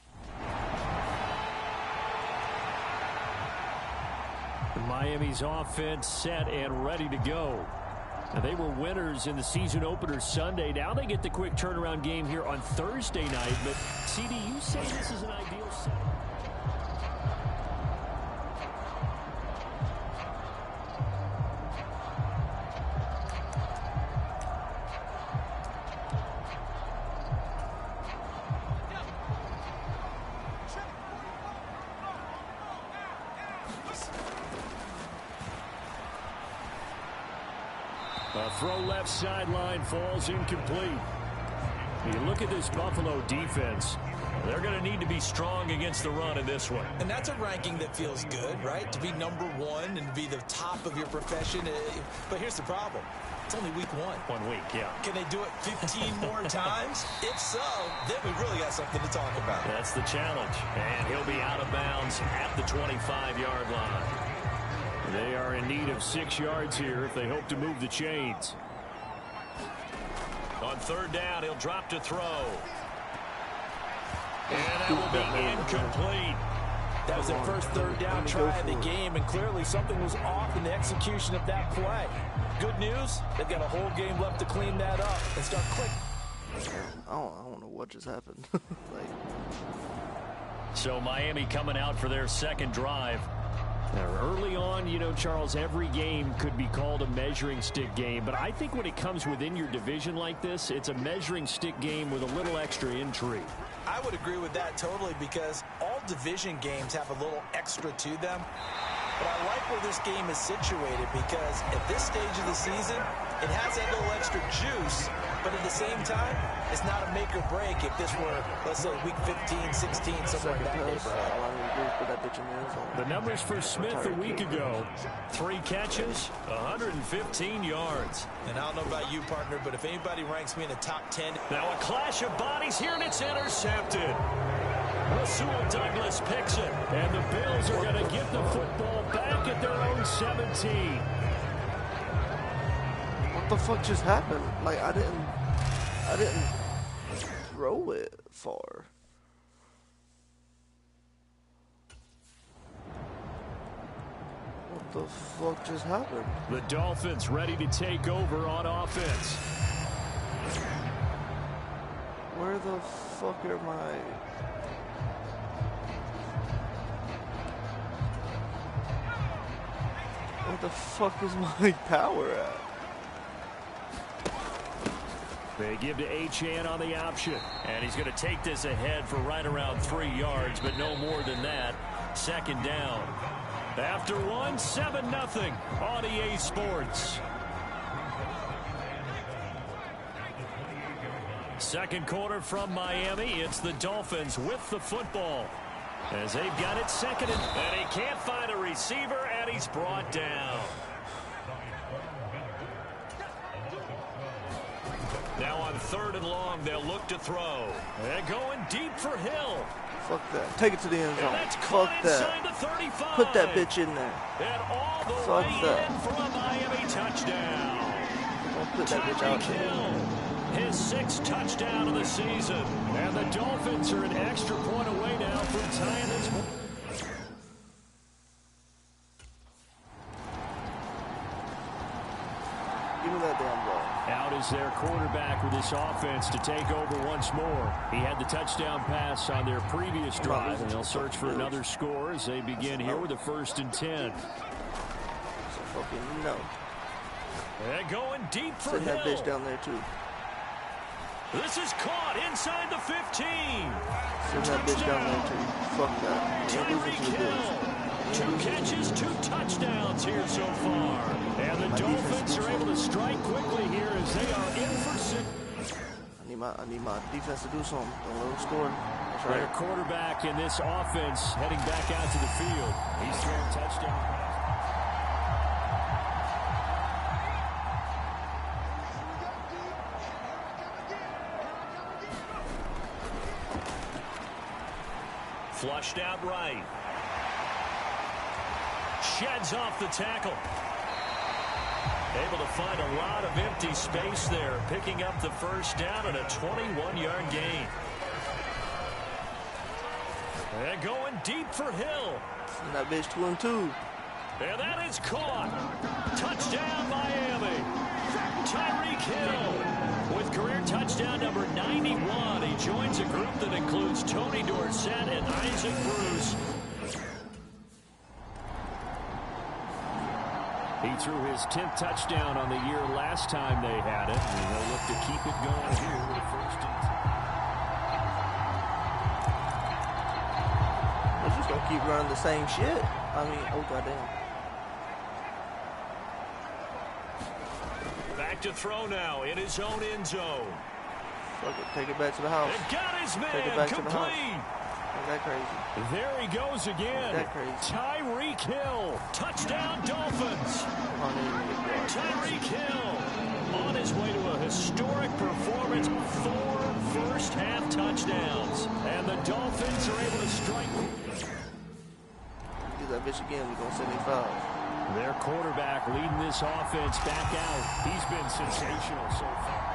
Miami's offense set and ready to go. Now, they were winners in the season opener Sunday. Now they get the quick turnaround game here on Thursday night. But, CD, you say this is an ideal set. A throw left sideline falls incomplete. You look at this Buffalo defense. They're going to need to be strong against the run in this one. And that's a ranking that feels good, right? To be number one and be the top of your profession. But here's the problem. It's only week one. 1 week, yeah. Can they do it 15 more times? If so, then we really got something to talk about. That's the challenge. And he'll be out of bounds at the 25-yard line. They are in need of 6 yards here if they hope to move the chains. On third down, he'll drop to throw. And that will be incomplete. That was their first third down try of the game, and clearly something was off in the execution of that play. Good news, they've got a whole game left to clean that up and start clicking. I don't know what just happened. Like, So Miami coming out for their second drive. Now, early on, you know, Charles, every game could be called a measuring stick game. But I think when it comes within your division like this, it's a measuring stick game with a little extra intrigue. I would agree with that totally, because all division games have a little extra to them. But I like where this game is situated, because at this stage of the season, it has that little extra juice. But at the same time, it's not a make or break if this were, let's say, week 15, 16, somewhere in that neighborhood. The numbers for Smith a week ago: 3 catches, 115 yards. And I don't know about you, partner, but if anybody ranks me in the top 10. Now a clash of bodies here, and it's intercepted. Rasul Douglas picks it, and the Bills are going to get the football back at their own 17. What the fuck just happened? Like, I didn't throw it far. What the fuck just happened? The Dolphins ready to take over on offense. Where the fuck are my... Where the fuck is my power at? They give to Achane on the option. And he's going to take this ahead for right around 3 yards, but no more than that. Second down. After one, 7-0 on EA Sports. Second quarter from Miami. It's the Dolphins with the football, as they've got it second, and he can't find a receiver, and he's brought down. Now on third and long, they'll look to throw. And going deep for Hill. Fuck that. Take it to the end zone. Fuck that. The 35. Put that bitch in there. And all the Fuck way that. in for a Miami touchdown. Don't put that bitch out there. Hill, his 6th touchdown of the season. And the Dolphins are an extra point away now from tying this one. Give me that damn ball. Out is their quarterback with this offense to take over once more. He had the touchdown pass on their previous drive, and they'll search for another score as they begin here with a 1st and 10. So fucking no. They're going deep for Send that Hill. bitch down there, too. This is caught inside the 15. Send that bitch down there, too. Fuck that. Tyreek Hill. 2 catches, 2 touchdowns here so far. And the Dolphins are able to strike quickly here as they are in for 6. I need my defense to do something. Don't let them score. That's Their right. quarterback in this offense heading back out to the field. He's throwing touchdown. Flushed out right. Sheds off the tackle. Able to find a lot of empty space there, picking up the 1st down and a 21-yard gain. They're going deep for Hill. Send that bitch 2 and 2. And that is caught. Touchdown, Miami. Tyreek Hill with career touchdown number 91. He joins a group that includes Tony Dorsett and Isaac Bruce. He threw his 10th touchdown on the year last time they had it, and they'll look to keep it going here with a 1st and 10. They're just going to keep running the same shit. I mean, oh, goddamn. Back to throw now in his own end zone. Fuck it. Take it back to the house. And got his Take it man back to the complete. house. Ain't that crazy? There he goes again. That crazy. Tyreek Hill. Touchdown, Dolphins. Tyreek Hill on his way to a historic performance. 4 first-half touchdowns. And the Dolphins are able to strike. Do that bitch again. We're going to 75. Their quarterback leading this offense back out. He's been sensational so far.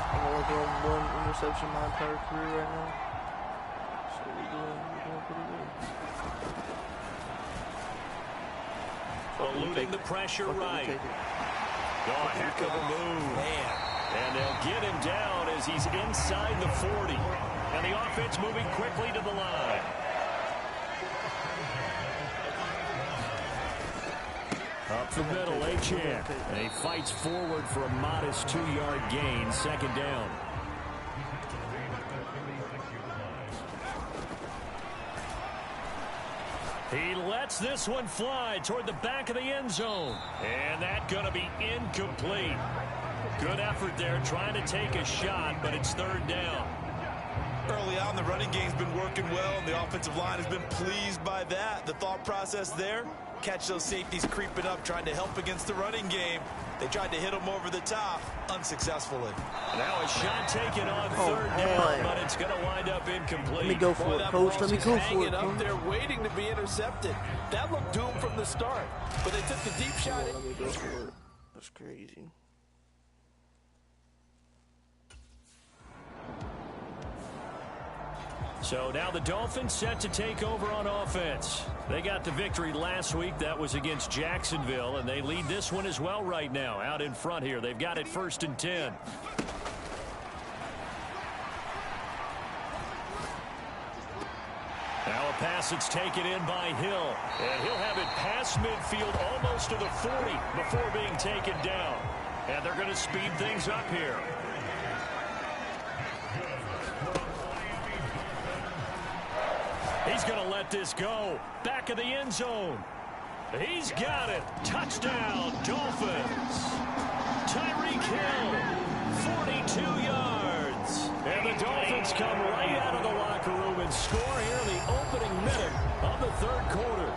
I'm only doing 1 interception my entire career right now. So we're doing pretty good. Eluding the pressure right. Oh, heck of a move. Man. And they'll get him down as he's inside the 40. And the offense moving quickly to the line. Up the middle, Achane. And he fights forward for a modest 2-yard gain, 2nd down. He lets this one fly toward the back of the end zone. And that's going to be incomplete. Good effort there trying to take a shot, but it's 3rd down. Early on, the running game's been working well, and the offensive line has been pleased by that. The thought process there, catch those safeties creeping up, trying to help against the running game. They tried to hit them over the top, unsuccessfully. Now a shot taken on 3rd down, but it's going to wind up incomplete. Let me go for it, coach. Let me go for Hanging it, up coach. there, waiting to be intercepted. That looked doomed from the start, but they took the deep shot. Let me go for it. That's crazy. So now the Dolphins set to take over on offense. They got the victory last week. That was against Jacksonville, and they lead this one as well right now. Out in front here, they've got it 1st and 10. Now a pass that's taken in by Hill. And he'll have it past midfield almost to the 40 before being taken down. And they're going to speed things up here. He's going to let this go. Back of the end zone. He's got it. Touchdown, Dolphins. Tyreek Hill, 42 yards. And the Dolphins come right out of the locker room and score here in the opening minute of the 3rd quarter.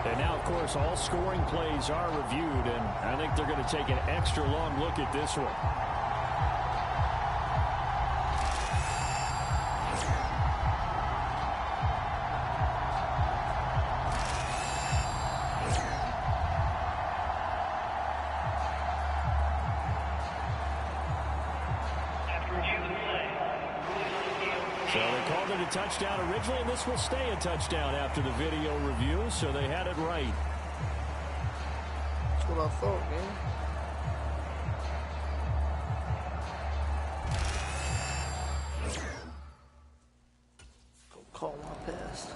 And now, of course, all scoring plays are reviewed, and I think they're going to take an extra long look at this one. So they called it a touchdown originally, and this will stay a touchdown after the video review, so they had it right. what I thought, man. Don't call my pass.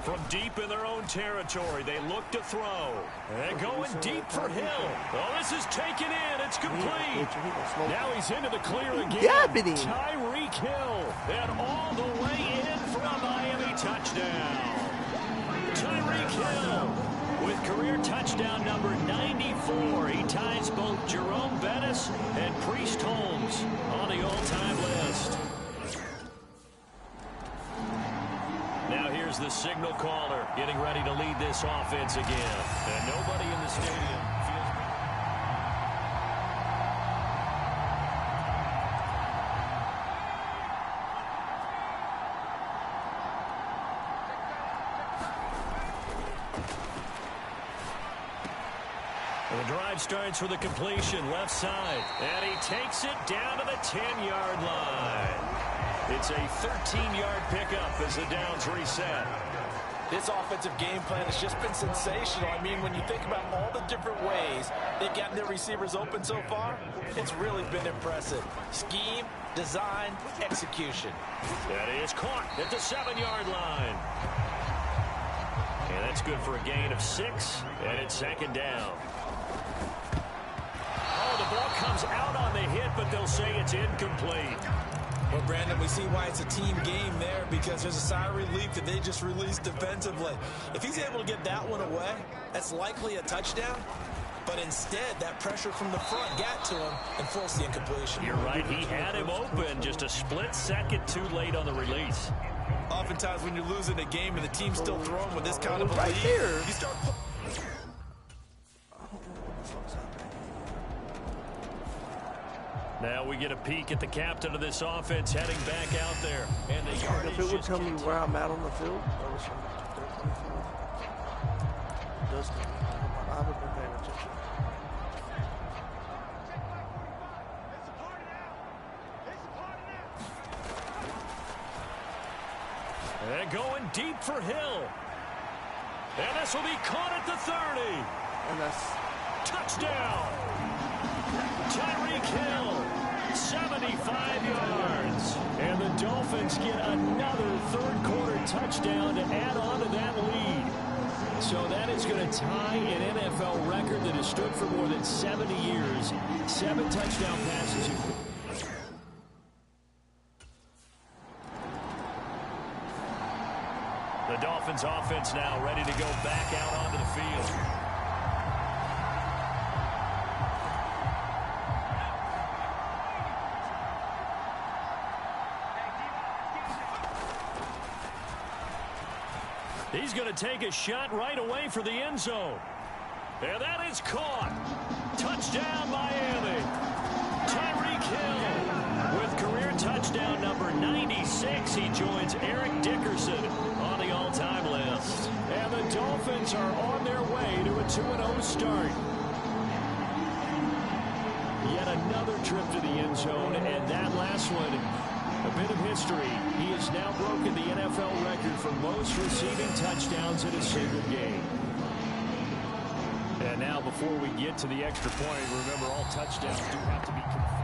From deep in their own territory, they look to throw. And going deep for Hill. Oh, this is taken in. It's complete. Now he's into the clear again. Tyreek Hill. And all the way in for a Miami touchdown. Tyreek Hill with career touchdown number 94. He ties both Jerome Bettis and Priest Holmes on the all-time list. Now here's the signal caller getting ready to lead this offense again. And nobody in the stadium feels... The drive starts with a completion left side. And he takes it down to the 10-yard line. It's a 13-yard pickup as the downs reset. This offensive game plan has just been sensational. I mean, when you think about all the different ways they've gotten their receivers open so far, it's really been impressive. Scheme, design, execution. That is caught at the 7-yard line. And that's good for a gain of 6, and it's second down. Oh, the ball comes out on the hit, but they'll say it's incomplete. Well, Brandon, we see why it's a team game there, because there's a sigh of relief that they just released defensively. If he's able to get that one away, that's likely a touchdown. But instead, that pressure from the front got to him and forced the incompletion. You're right. He had him open, just a split second too late on the release. Oftentimes when you're losing a game and the team's still throwing with this kind of a lead, you start... Now we get a peek at the captain of this offense heading back out there. And the yardage if it would tell me where I'm at on the field, I was from 25. It does tell me. I haven't been paying attention. And going deep for Hill. And this will be caught at the 30. And that's... Touchdown! Tyreek Hill, 75 yards. And the Dolphins get another third-quarter touchdown to add on to that lead. So that is going to tie an NFL record that has stood for more than 70 years. 7 touchdown passes. The Dolphins offense now ready to go back out onto the field. He's going to take a shot right away for the end zone. And that is caught. Touchdown, Miami. Tyreek Hill with career touchdown number 96. He joins Eric Dickerson on the all-time list. And the Dolphins are on their way to a 2-0 start. Yet another trip to the end zone, and that last one, a bit of history. He has now broken the NFL record for most receiving touchdowns in a single game. And now, before we get to the extra point, remember all touchdowns do have to be confirmed.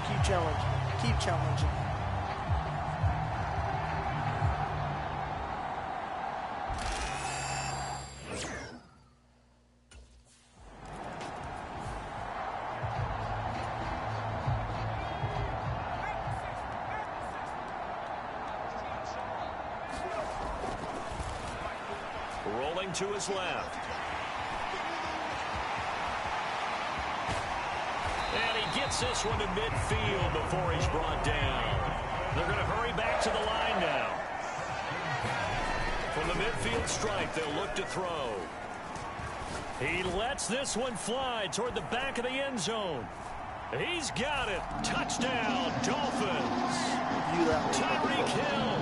Keep challenging. Keep challenging. Rolling to his left. And he gets this one to midfield before he's brought down. They're going to hurry back to the line now. From the midfield stripe, they'll look to throw. He lets this one fly toward the back of the end zone. He's got it. Touchdown, Dolphins. Tyreek Hill,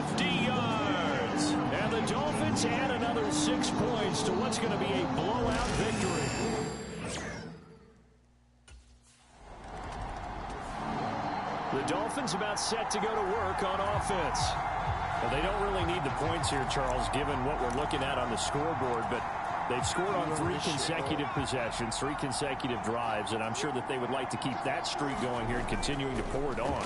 50 yards. And the Dolphins add another 6 points to what's going to be a blowout victory. The Dolphins about set to go to work on offense. Well, they don't really need the points here, Charles, given what we're looking at on the scoreboard, but they've scored on 3 consecutive possessions, 3 consecutive drives, and I'm sure that they would like to keep that streak going here and continuing to pour it on.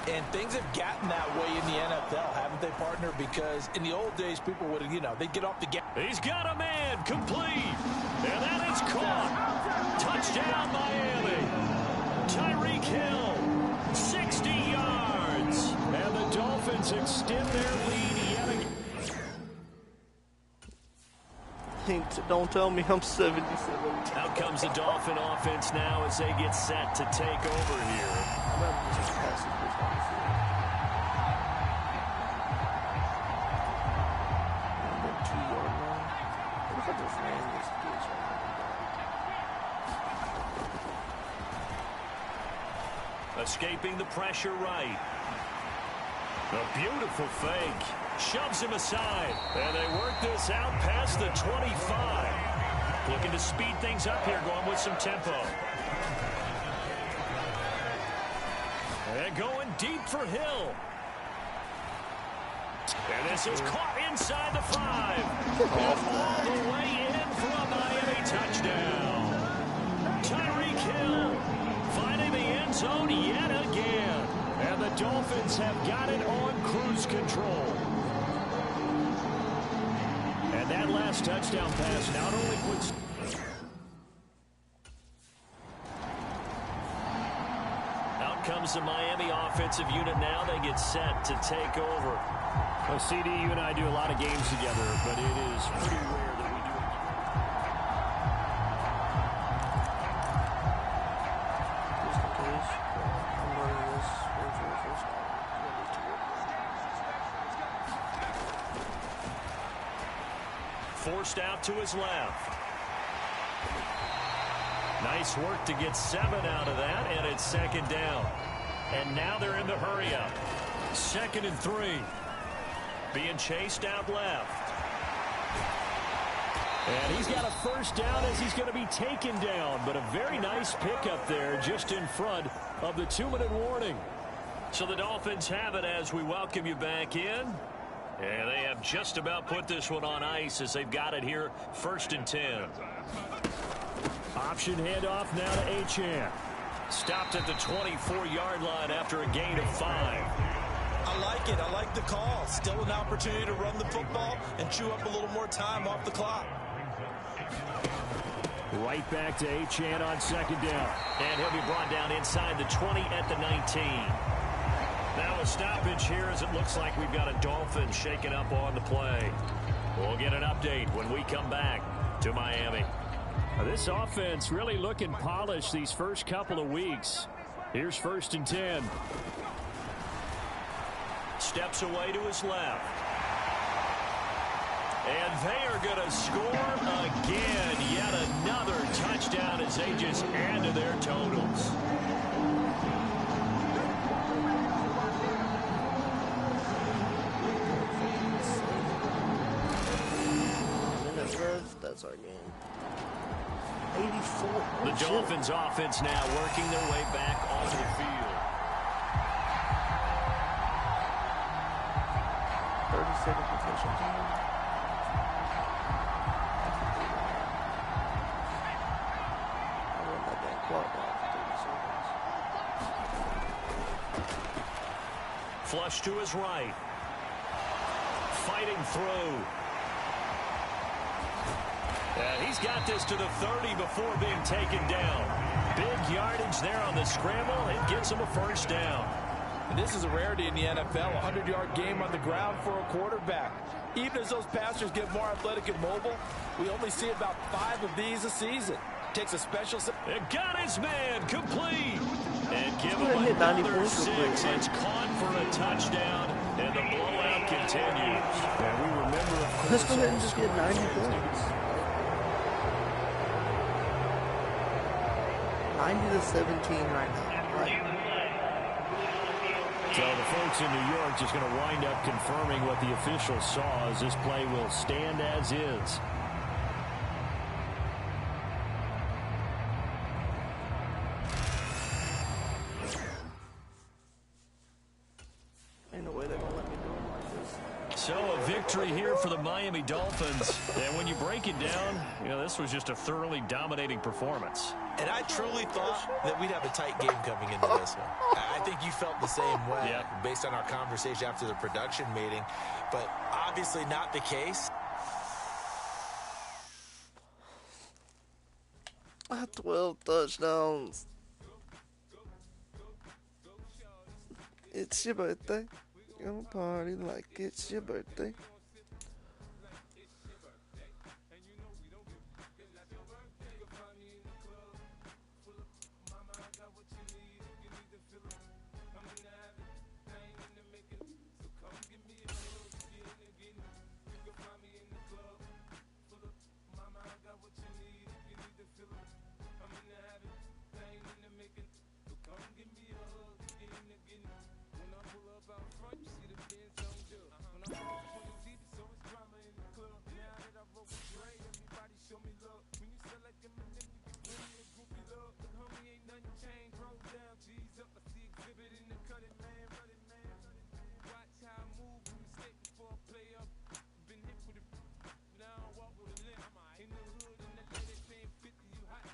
And things have gotten that way in the NFL, haven't they, partner? Because in the old days, people would, they'd get off the gas. He's got a man, complete, and that is caught. Touchdown, Miami. Tyreek Hill, 60 yards, and the Dolphins extend their lead yet again. Don't tell me I'm 77. Out comes the Dolphin offense now as they get set to take over here. Escaping the pressure right. A beautiful fake. Shoves him aside. And they work this out past the 25. Looking to speed things up here, going with some tempo. And going deep for Hill. And this is caught inside the 5. And all the way in for a Miami touchdown. Tyreek Hill finding the end zone yet again. And the Dolphins have got it on cruise control. And that last touchdown pass not only puts... Out comes the Miami offensive unit now. They get set to take over. Well, CD, you and I do a lot of games together, but it is pretty rare that we do it. Forced out to his left. Nice work to get 7 out of that, and it's 2nd down. And now they're in the hurry up. 2nd and 3. Being chased out left. And he's got a 1st down as he's going to be taken down. But a very nice pickup there just in front of the 2-minute warning. So the Dolphins have it as we welcome you back in. And they have just about put this one on ice as they've got it here, 1st and 10. Option handoff now to Achane. Stopped at the 24-yard line after a gain of 5. I like it. I like the call. Still an opportunity to run the football and chew up a little more time off the clock. Right back to Achane on 2nd down. And he'll be brought down inside the 20 at the 19. Now a stoppage here as it looks like we've got a Dolphin shaking up on the play. We'll get an update when we come back to Miami. This offense really looking polished these first couple of weeks. Here's 1st and 10. Steps away to his left. And they are going to score again. Yet another touchdown as they just add to their totals. That's our game. 84. The Dolphins offense now working their way back onto the field. 30-second possession time. I run that damn clock down for 30 seconds. Flush to his right. Fighting through. And he's got this to the 30 before being taken down. Big yardage there on the scramble. It gets him a 1st down. And this is a rarity in the NFL, a 100-yard game on the ground for a quarterback. Even as those passers get more athletic and mobile, we only see about 5 of these a season. Takes a special... It got his man complete. And give him another 6. It's caught for a touchdown, and the blowout continues. And we remember, of course... Let's go ahead and just get 90 points. 90-17 right now. Right. So the folks in New York just going to wind up confirming what the officials saw, as this play will stand as is. Ain't no way they're going to let me do it like this. So a victory here for the Miami Dolphins. And when you break it down, this was just a thoroughly dominating performance. And I truly thought that we'd have a tight game coming into this one. I think you felt the same way based on our conversation after the production meeting, but obviously not the case. 12 touchdowns. It's your birthday. You're gonna party like it's your birthday.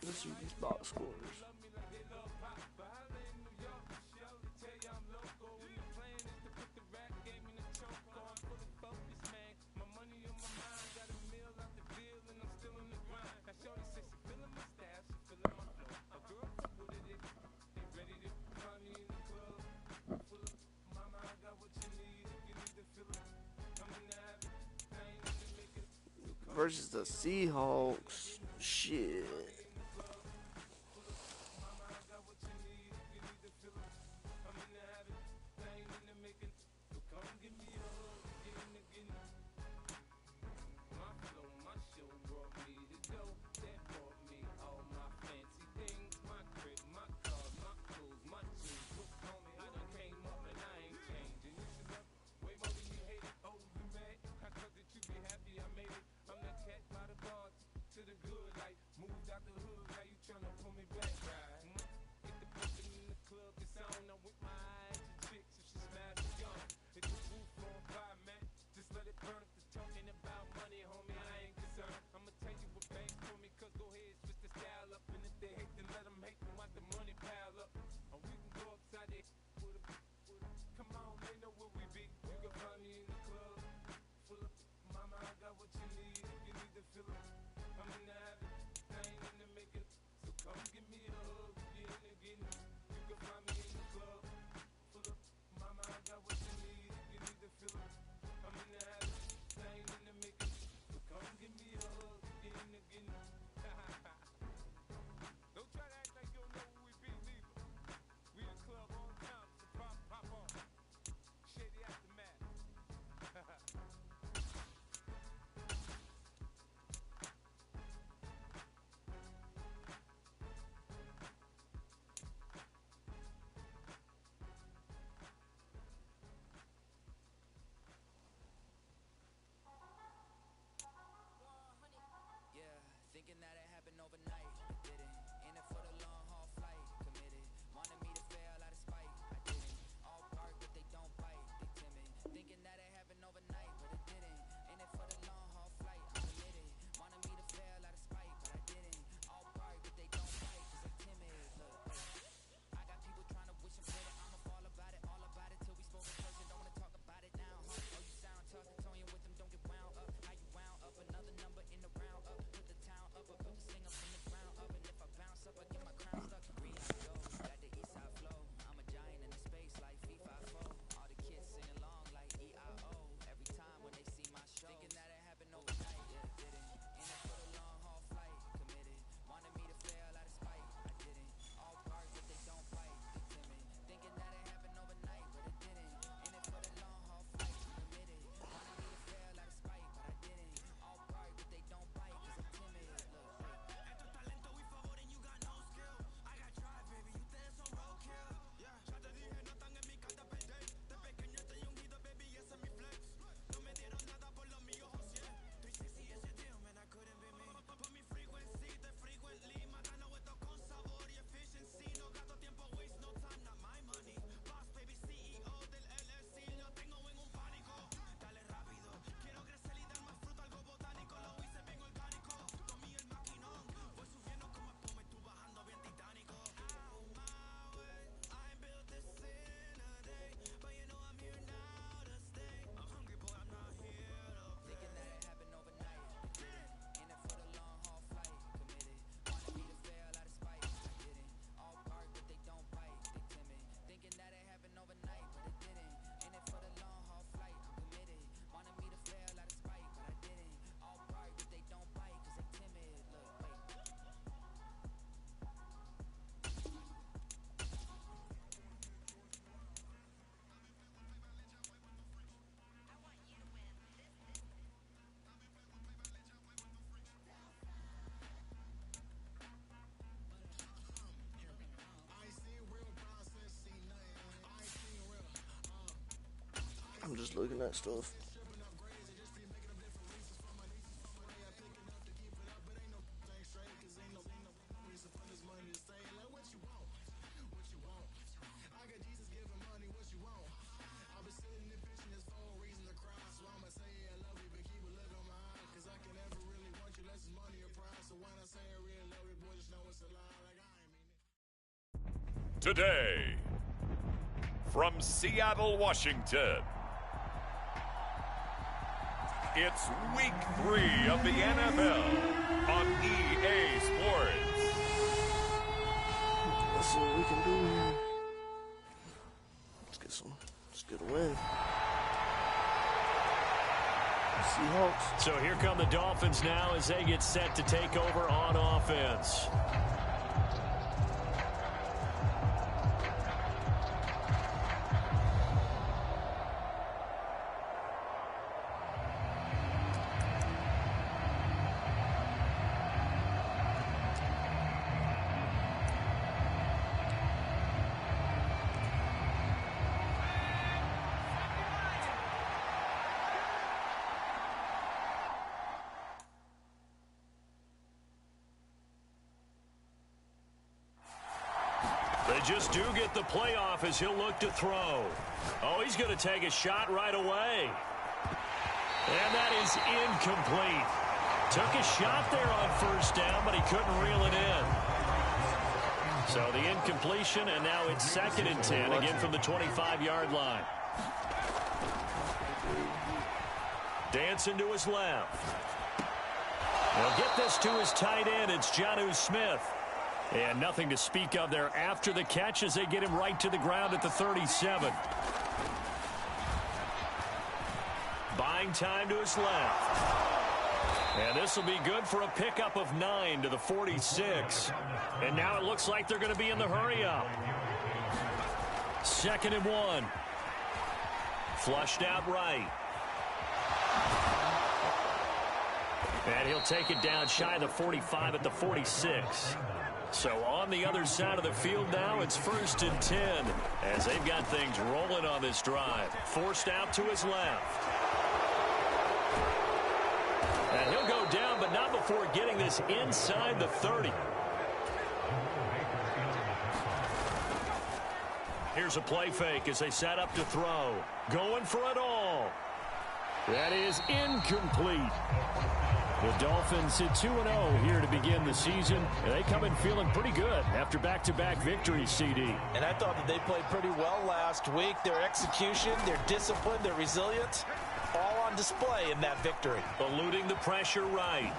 Let's see these box scores. Versus the Seahawks. Shit. just looking at stuff. Today, from Seattle, Washington, it's Week 3 of the NFL on EA Sports. Let's see what we can do here. Let's get a win. Seahawks. So here come the Dolphins now as they get set to take over on offense. They just do get the playoff as he'll look to throw. Oh, he's going to take a shot right away. And that is incomplete. Took a shot there on first down, but he couldn't reel it in. So the incompletion, and now it's 2nd and 10, again from the 25-yard line. Dancing to his left. He'll get this to his tight end. It's Jonnu Smith. And nothing to speak of there after the catch as they get him right to the ground at the 37. Buying time to his left. And this will be good for a pickup of 9 to the 46. And now it looks like they're going to be in the hurry-up. 2nd and 1. Flushed out right. And he'll take it down shy of the 45 at the 46. So on the other side of the field now, it's 1st and 10 as they've got things rolling on this drive. Forced out to his left. And he'll go down, but not before getting this inside the 30. Here's a play fake as they set up to throw. Going for it all. That is incomplete. The Dolphins sit 2-0 here to begin the season, and they come in feeling pretty good after back-to-back victories, CD. And I thought that they played pretty well last week. Their execution, their discipline, their resilience, all on display in that victory. Eluding the pressure right.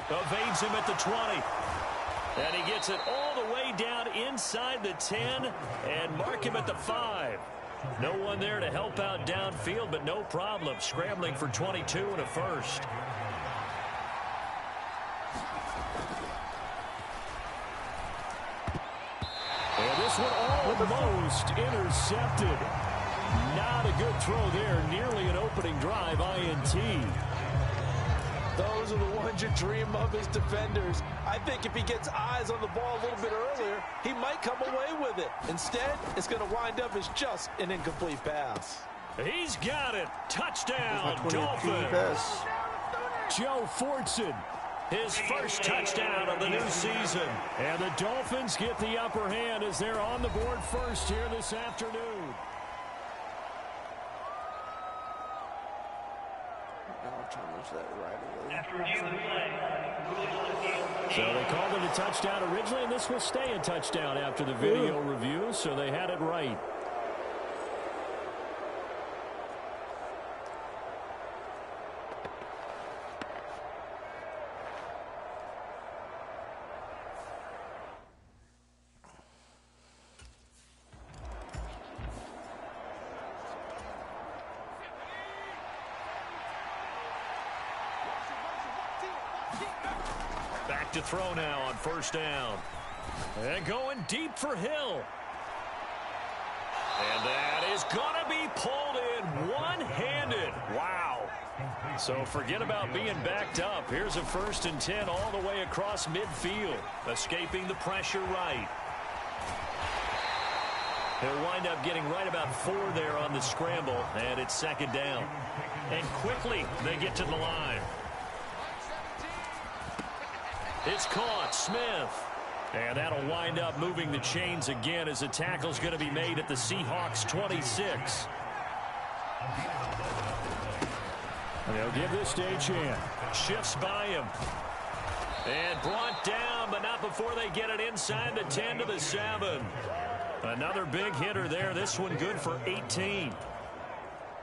Evades him at the 20. And he gets it all the way down inside the 10 and mark him at the 5. No one there to help out downfield, but no problem. Scrambling for 22 and a first. And this one almost intercepted. Not a good throw there. Nearly an opening drive INT. Those are the ones you dream of as defenders. I think if he gets eyes on the ball a little bit earlier, he might come away with it. Instead, it's going to wind up as just an incomplete pass. He's got it. Touchdown, Dolphins. Joe Fortson, his first touchdown of the new season. And the Dolphins get the upper hand as they're on the board first here this afternoon. So they called it a touchdown originally, and this will stay a touchdown after the video review, so they had it right. Back to throw now on first down. And going deep for Hill. And that is going to be pulled in one-handed. Wow. So forget about being backed up. Here's a 1st and 10 all the way across midfield. Escaping the pressure right. He'll wind up getting right about 4 there on the scramble, and it's second down. And quickly they get to the line. It's caught. Smith. And that'll wind up moving the chains again as the tackle's going to be made at the Seahawks 26. And they'll give this to Achane. Shifts by him. And brought down, but not before they get it inside the 10 to the 7. Another big hitter there. This one good for 18.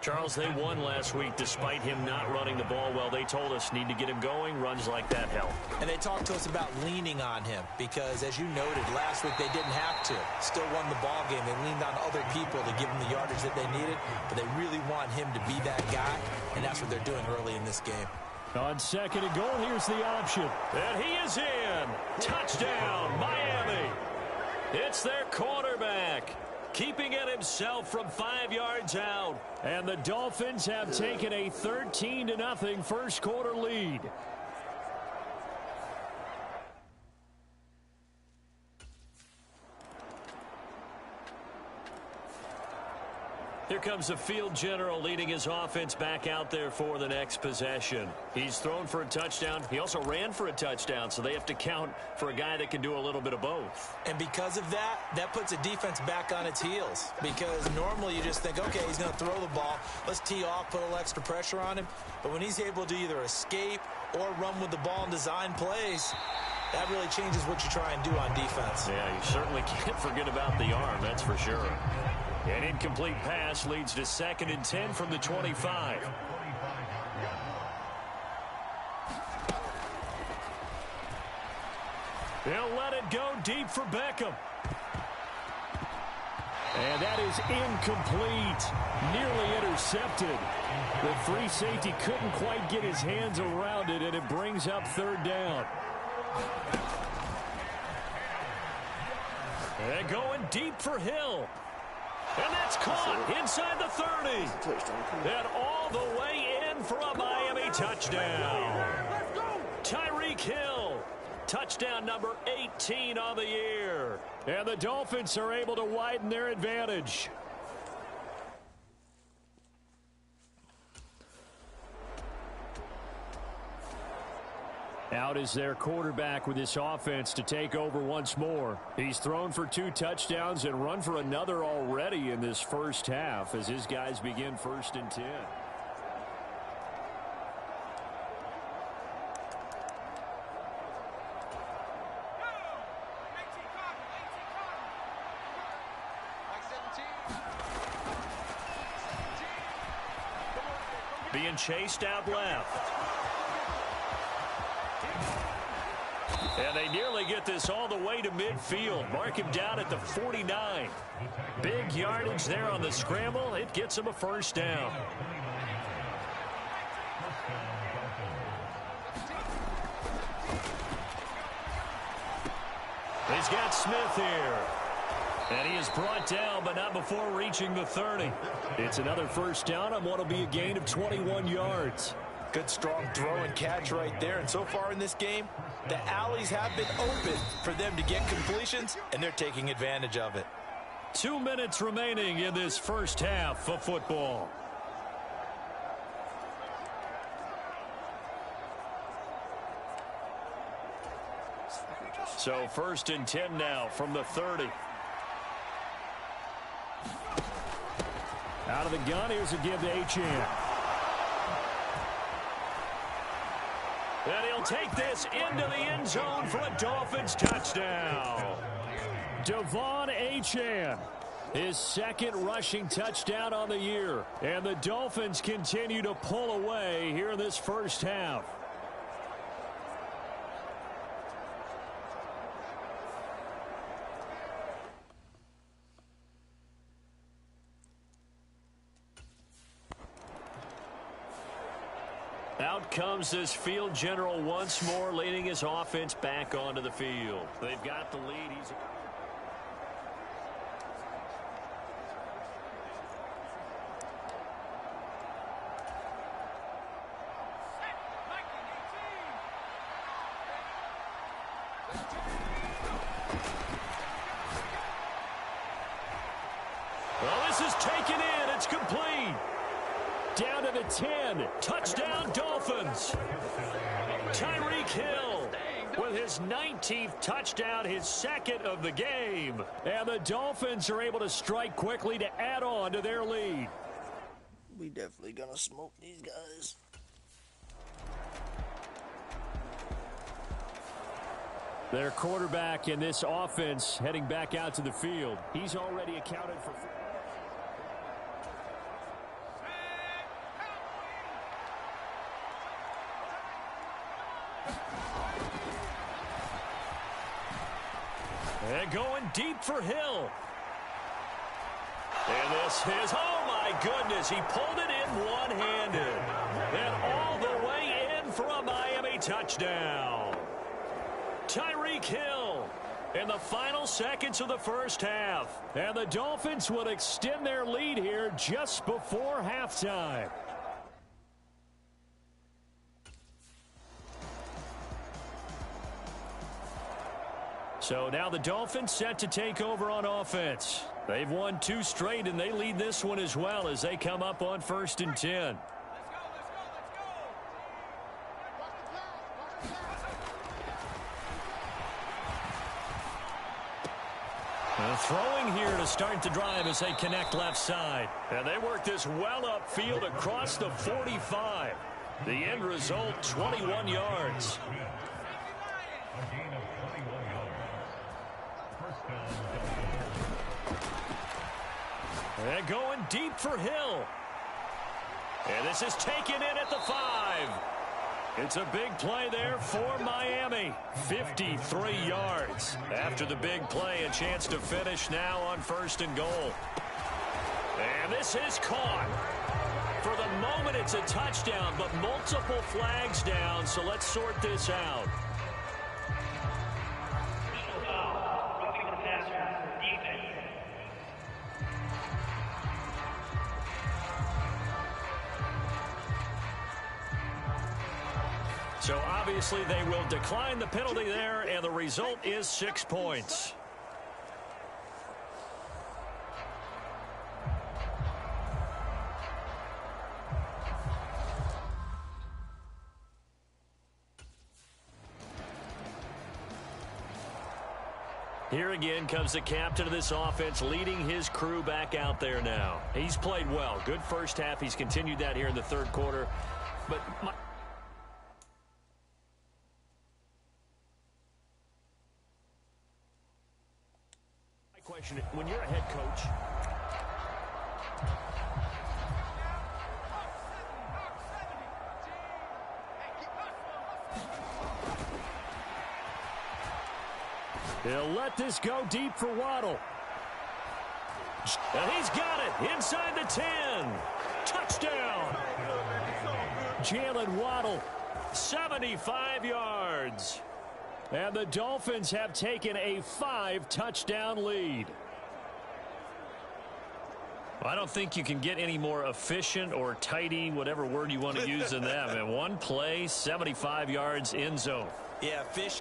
Charles, they won last week despite him not running the ball well. They told us need to get him going. Runs like that help. And they talked to us about leaning on him because, as you noted, last week they didn't have to. Still won the ball game. They leaned on other people to give them the yardage that they needed, but they really want him to be that guy, and that's what they're doing early in this game. On second and goal, here's the option. And he is in. Touchdown, Miami. It's their quarterback, keeping it himself from 5 yards out. And the Dolphins have taken a 13-0 first quarter lead. Here comes the field general leading his offense back out there for the next possession. He's thrown for a touchdown. He also ran for a touchdown, so they have to count for a guy that can do a little bit of both. And because of that, that puts a defense back on its heels. Because normally you just think, okay, he's going to throw the ball. Let's tee off, put a little extra pressure on him. But when he's able to either escape or run with the ball and design plays, that really changes what you try and do on defense. Yeah, you certainly can't forget about the arm, that's for sure. An incomplete pass leads to 2nd and 10 from the 25. They'll let it go deep for Beckham. And that is incomplete. Nearly intercepted. The free safety couldn't quite get his hands around it, and it brings up 3rd down. And going deep for Hill. And that's caught inside the 30. And all the way in for a Miami touchdown. Tyreek Hill. Touchdown number 18 on the year. And the Dolphins are able to widen their advantage. Out is their quarterback with this offense to take over once more. He's thrown for 2 touchdowns and run for another already in this first half as his guys begin 1st and 10. Being chased out left. And they nearly get this all the way to midfield. Mark him down at the 49. Big yardage there on the scramble. It gets him a 1st down. He's got Smith here. And he is brought down, but not before reaching the 30. It's another 1st down on what will be a gain of 21 yards. Good, strong throw and catch right there. And so far in this game, the alleys have been open for them to get completions, and they're taking advantage of it. 2 minutes remaining in this first half of football. So 1st and 10 now from the 30. Out of the gun, here's a give to Achane. And he'll take this into the end zone for a Dolphins touchdown. Devon Achane, his 2nd rushing touchdown on the year. And the Dolphins continue to pull away here in this first half. Out comes this field general once more, leading his offense back onto the field. They've got the lead. He's is taken in. It's complete. Down to the 10. Touchdown, Dolphins. Tyreek Hill with his 19th touchdown, his second of the game. And the Dolphins are able to strike quickly to add on to their lead. We definitely gonna smoke these guys. Their quarterback in this offense heading back out to the field. He's already accounted for... And going deep for Hill. And this is, oh my goodness, he pulled it in one-handed. And all the way in for a Miami touchdown. Tyreek Hill in the final seconds of the first half. And the Dolphins will extend their lead here just before halftime. So now the Dolphins set to take over on offense. They've won 2 straight, and they lead this one as well as they come up on 1st and 10. Throwing here to start the drive as they connect left side. And they work this well upfield across the 45. The end result, 21 yards. And going deep for Hill. And this is taken in at the 5. It's a big play there for Miami. 53 yards. After the big play, a chance to finish now on 1st and goal. And this is caught. For the moment, it's a touchdown, but multiple flags down, so let's sort this out. So obviously they will decline the penalty there, and the result is 6 points. Here again comes the captain of this offense, leading his crew back out there now. He's played well. Good first half. He's continued that here in the 3rd quarter. But my question, when you're a head coach, he'll let this go deep for Waddle. and he's got it inside the 10. Touchdown. Jalen Waddle. 75 yards. And the Dolphins have taken a 5-touchdown lead. I don't think you can get any more efficient or tidy, whatever word you want to use in them. And one play, 75 yards in zone. Yeah, fish.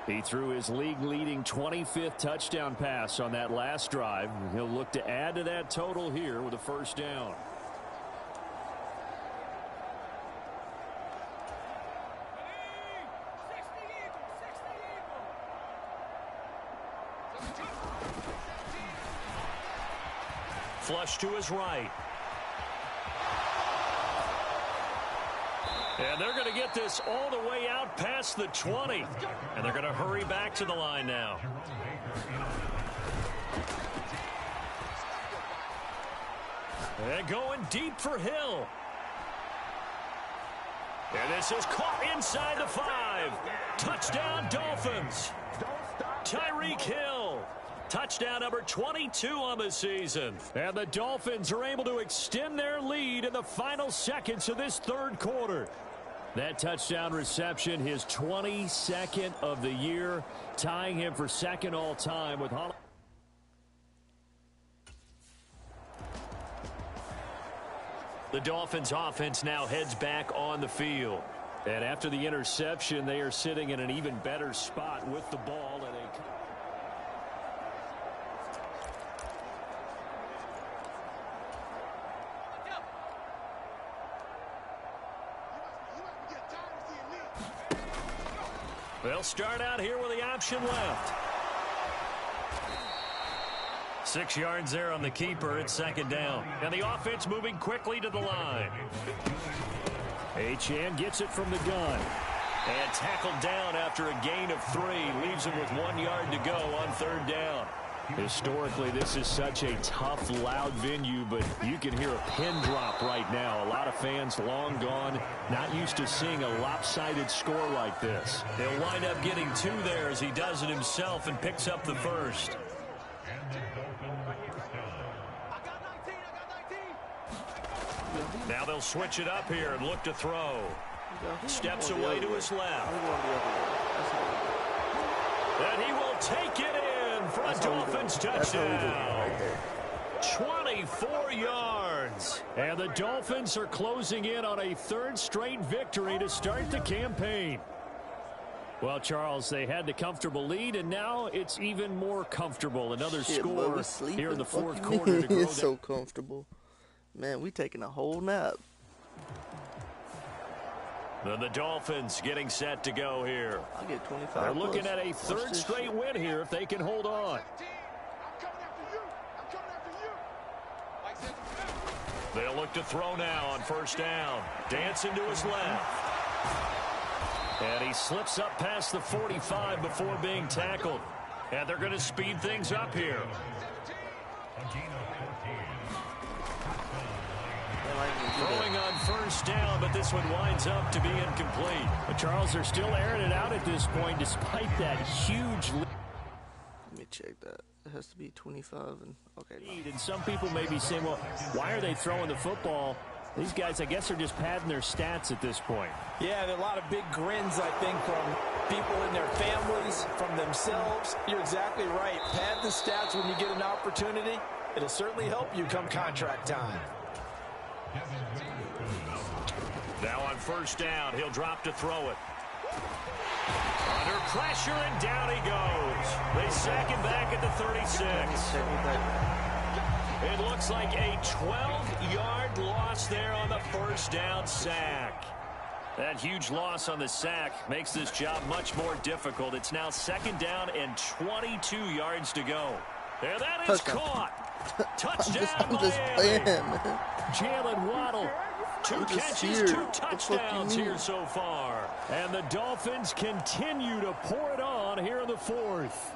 He threw his league-leading 25th touchdown pass on that last drive. He'll look to add to that total here with a 1st down. Flush to his right. And they're going to get this all the way out past the 20. And they're going to hurry back to the line now. And going deep for Hill. And this is caught inside the 5. Touchdown, Dolphins. Tyreek Hill. Touchdown number 22 on the season. And the Dolphins are able to extend their lead in the final seconds of this 3rd quarter. That touchdown reception, his 22nd of the year, tying him for 2nd all-time with Holland. The Dolphins offense now heads back on the field. And after the interception, they are sitting in an even better spot with the ball. And they'll start out here with the option left. 6 yards there on the keeper. It's second down. And the offense moving quickly to the line. Achane gets it from the gun. And tackled down after a gain of 3. Leaves him with 1 yard to go on third down. Historically, this is such a tough, loud venue, but you can hear a pin drop right now. A lot of fans long gone, not used to seeing a lopsided score like this. They'll wind up getting 2 there as he does it himself and picks up the first. Now they'll switch it up here and look to throw. Steps away to his left. And he will take it in for a Dolphins touchdown. 24 yards. And the Dolphins are closing in on a 3rd straight victory to start the campaign. Well, Charles, they had the comfortable lead, and now it's even more comfortable. Another score here in the 4th quarter to grow. It's so comfortable. Man, we taking a whole nap. The Dolphins getting set to go here. I'll get 25. They're looking at a 3rd straight win here if they can hold on. They'll look to throw now on first down. Dancing to his left. And he slips up past the 45 before being tackled. And they're going to speed things up here. Throwing on first down, but this one winds up to be incomplete. But Charles, they're still airing it out at this point despite that huge lead. Let me check that. It has to be 25 and okay. No. And some people may be saying, well, why are they throwing the football? These guys, I guess, are just padding their stats at this point. Yeah, there are a lot of big grins, I think, from people in their families, from themselves. You're exactly right. Pad the stats when you get an opportunity. It'll certainly help you come contract time. Now on first down, he'll drop to throw it. Under pressure, and down he goes. They sack him back at the 36. It looks like a 12-yard loss there on the first down sack. That huge loss on the sack makes this job much more difficult. It's now second down and 22 yards to go. And that is caught. Touchdown, Miami. Jalen Waddle. 2 catches, 2 touchdowns here so far. And the Dolphins continue to pour it on here in the 4th.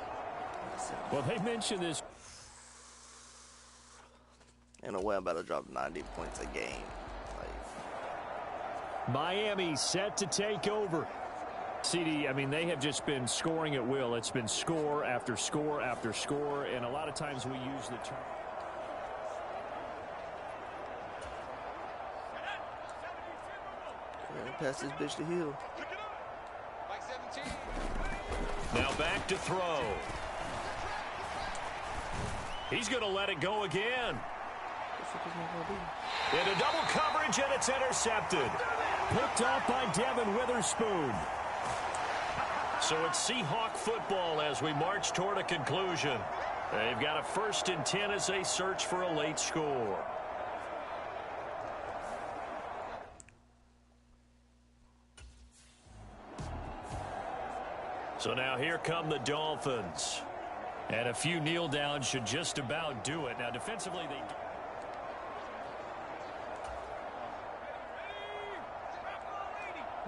Well, they mentioned this. In a way, I'm about to drop 90 points a game. Miami set to take over. CD, I mean, they have just been scoring at will. It's been score after score after score, and a lot of times we use the term. Pass this bitch to Hill. Now back to throw. He's going to let it go again. Into double coverage, and it's intercepted. Picked off by Devin Witherspoon. So it's Seahawk football as we march toward a conclusion. They've got a 1st and 10 as they search for a late score. So now here come the Dolphins. And a few kneel downs should just about do it. Now defensively they do.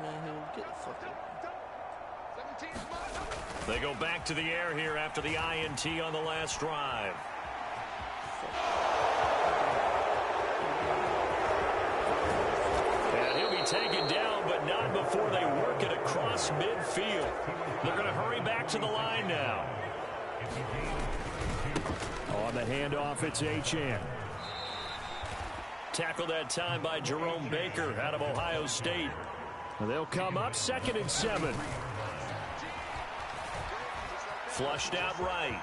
Man, he'll get the fucking. They go back to the air here after the INT on the last drive. And he'll be taken down, but not before they work it across midfield. They're going to hurry back to the line now. On the handoff, it's Achane. Tackled that time by Jerome Baker out of Ohio State. They'll come up 2nd and 7. Flushed out right.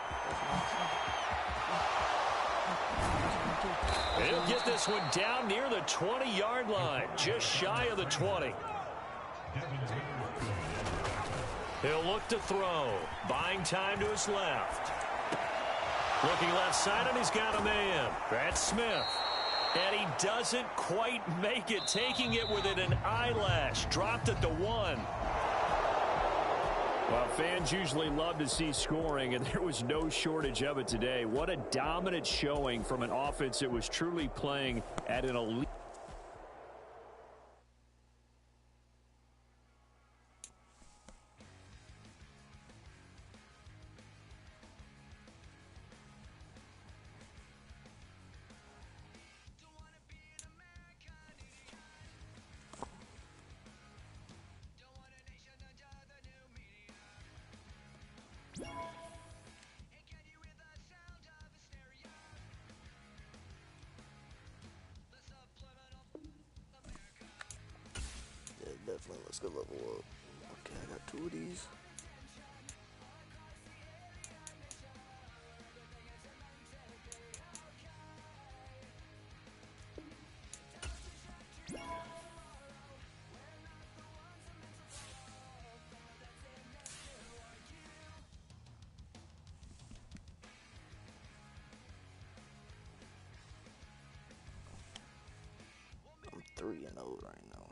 He'll get this one down near the 20-yard line, just shy of the 20. He'll look to throw. Buying time to his left. Looking left side, and he's got a man. That's Smith. And he doesn't quite make it, taking it within an eyelash. Dropped it to 1. Well, fans usually love to see scoring, and there was no shortage of it today. What a dominant showing from an offense that was truly playing at an elite. Definitely, let's go level up. Okay, I got 2 of these. I'm 3-0 right now.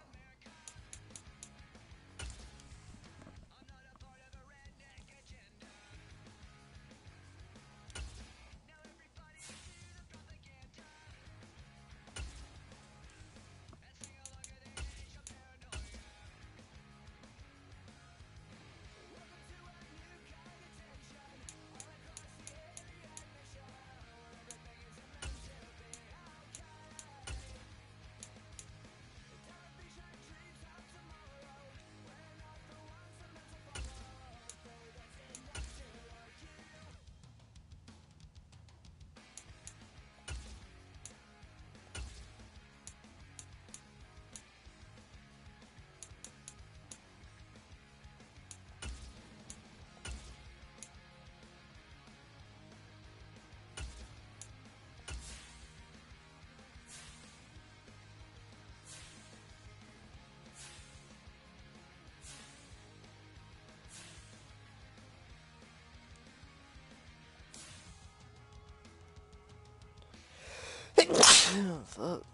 Fuck.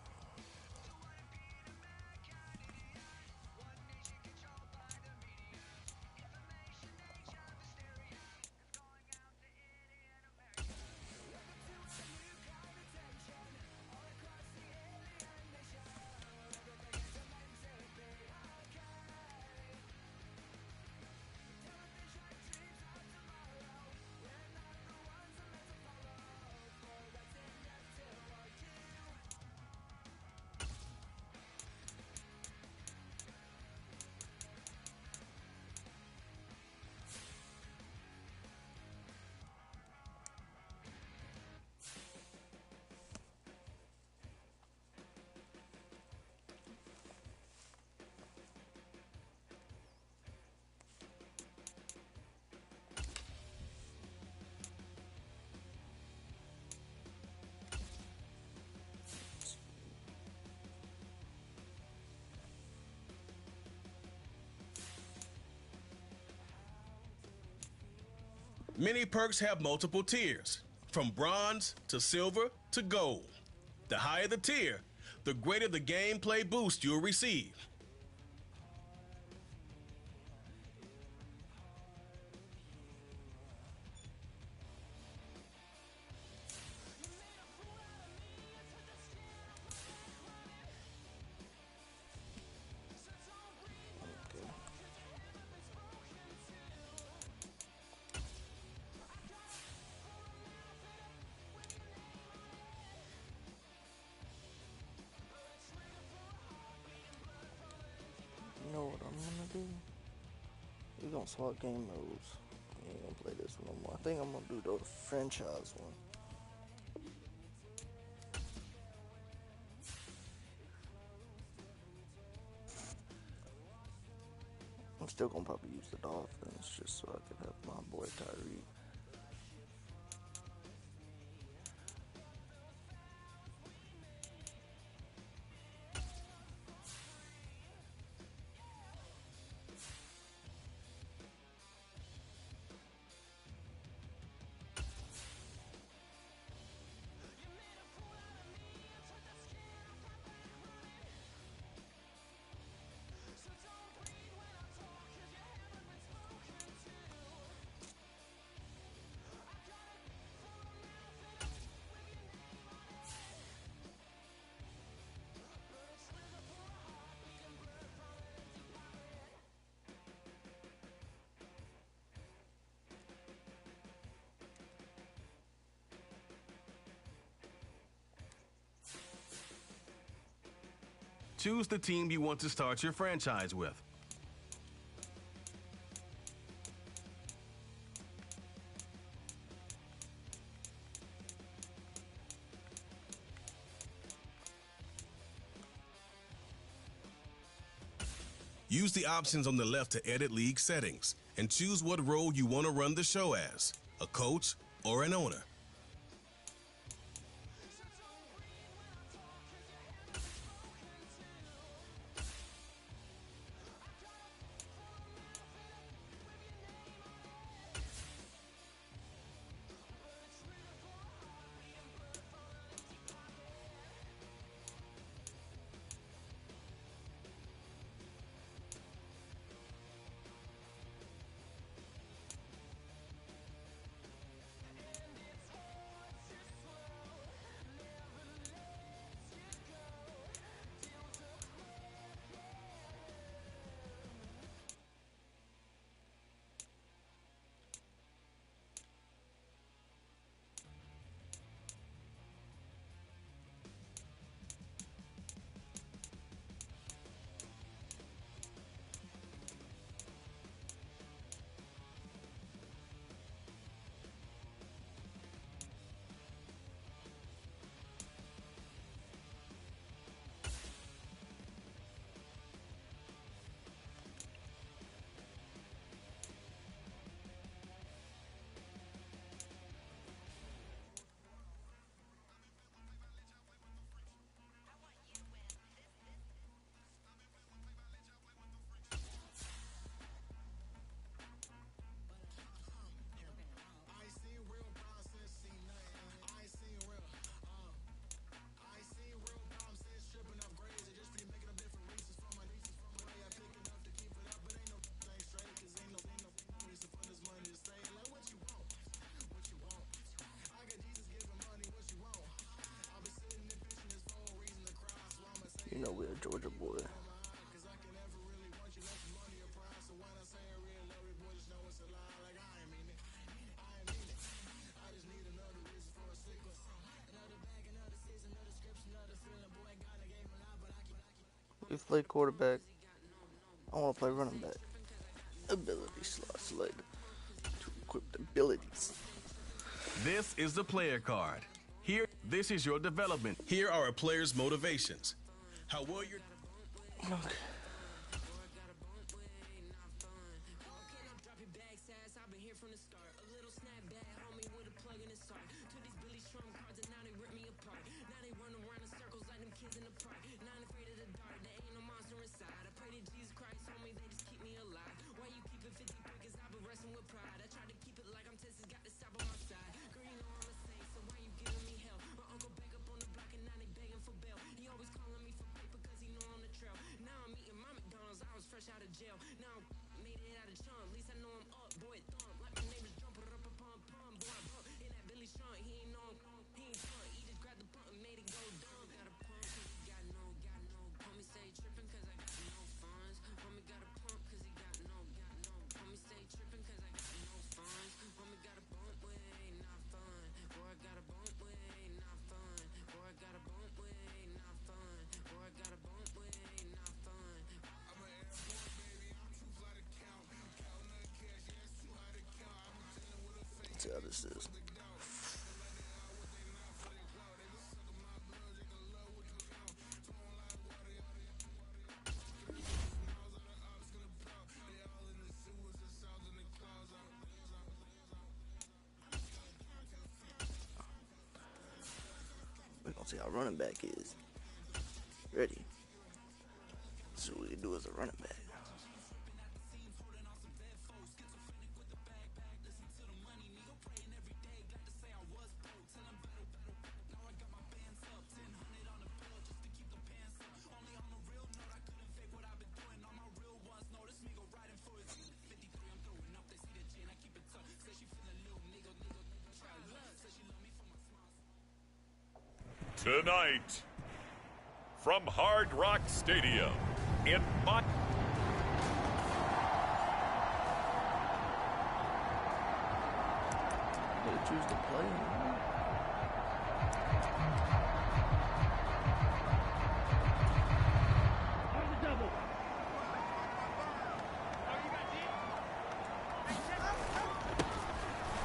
Many perks have multiple tiers, from bronze to silver to gold. The higher the tier, the greater the gameplay boost you'll receive. You know what I'm gonna do? We're gonna swap game modes. I ain't gonna play this one no more. I think I'm gonna do the franchise one. I'm still gonna probably use the Dolphins just so I can have my boy Tyreek. Choose the team you want to start your franchise with. Use the options on the left to edit league settings and choose what role you want to run the show as, a coach or an owner. You know we're a Georgia boy. We play quarterback. I want to play running back. Ability slot select to equip the abilities. This is the player card. Here, this is your development. Here are a player's motivations. How well you're... Okay. See how this is. We're gonna see how running back is. Ready? See what we can do as a running back. Tonight, from Hard Rock Stadium in Madden. They choose to play.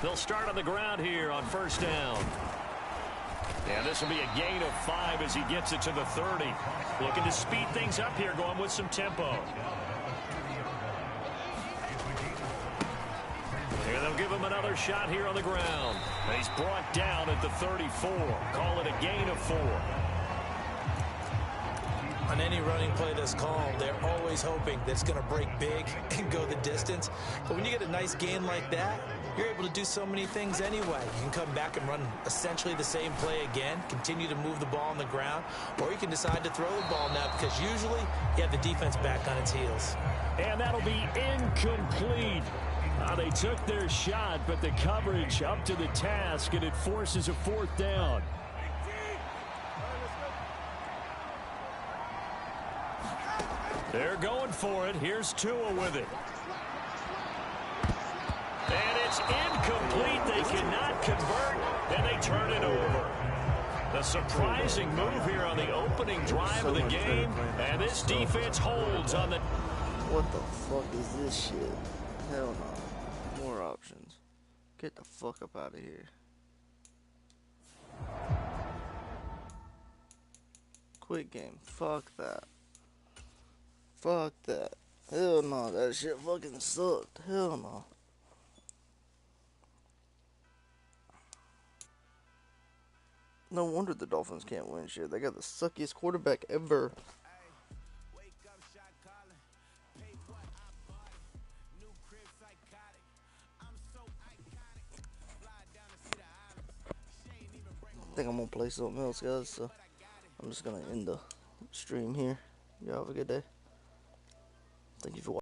They'll start on the ground here on first down. And this will be a gain of 5 as he gets it to the 30. Looking to speed things up here, going with some tempo. And they'll give him another shot here on the ground. And he's brought down at the 34. Call it a gain of 4. On any running play that's called, they're always hoping that it's going to break big and go the distance. But when you get a nice gain like that, you're able to do so many things anyway. You can come back and run essentially the same play again, continue to move the ball on the ground, or you can decide to throw the ball now because usually you have the defense back on its heels. And that'll be incomplete. They took their shot, but the coverage up to the task, and it forces a 4th down. They're going for it. Here's Tua with it. And it's incomplete. They cannot convert, and they turn it over. A surprising move here on the opening drive of the game, and this defense holds on the... What the fuck is this shit? Hell no. More options. Get the fuck up out of here. Quick game. Fuck that. Fuck that. Hell no. That shit fucking sucked. Hell no. No wonder the Dolphins can't win shit. They got the suckiest quarterback ever. I think I'm gonna play something else, guys. So I'm just gonna end the stream here. Y'all have a good day. Thank you for watching.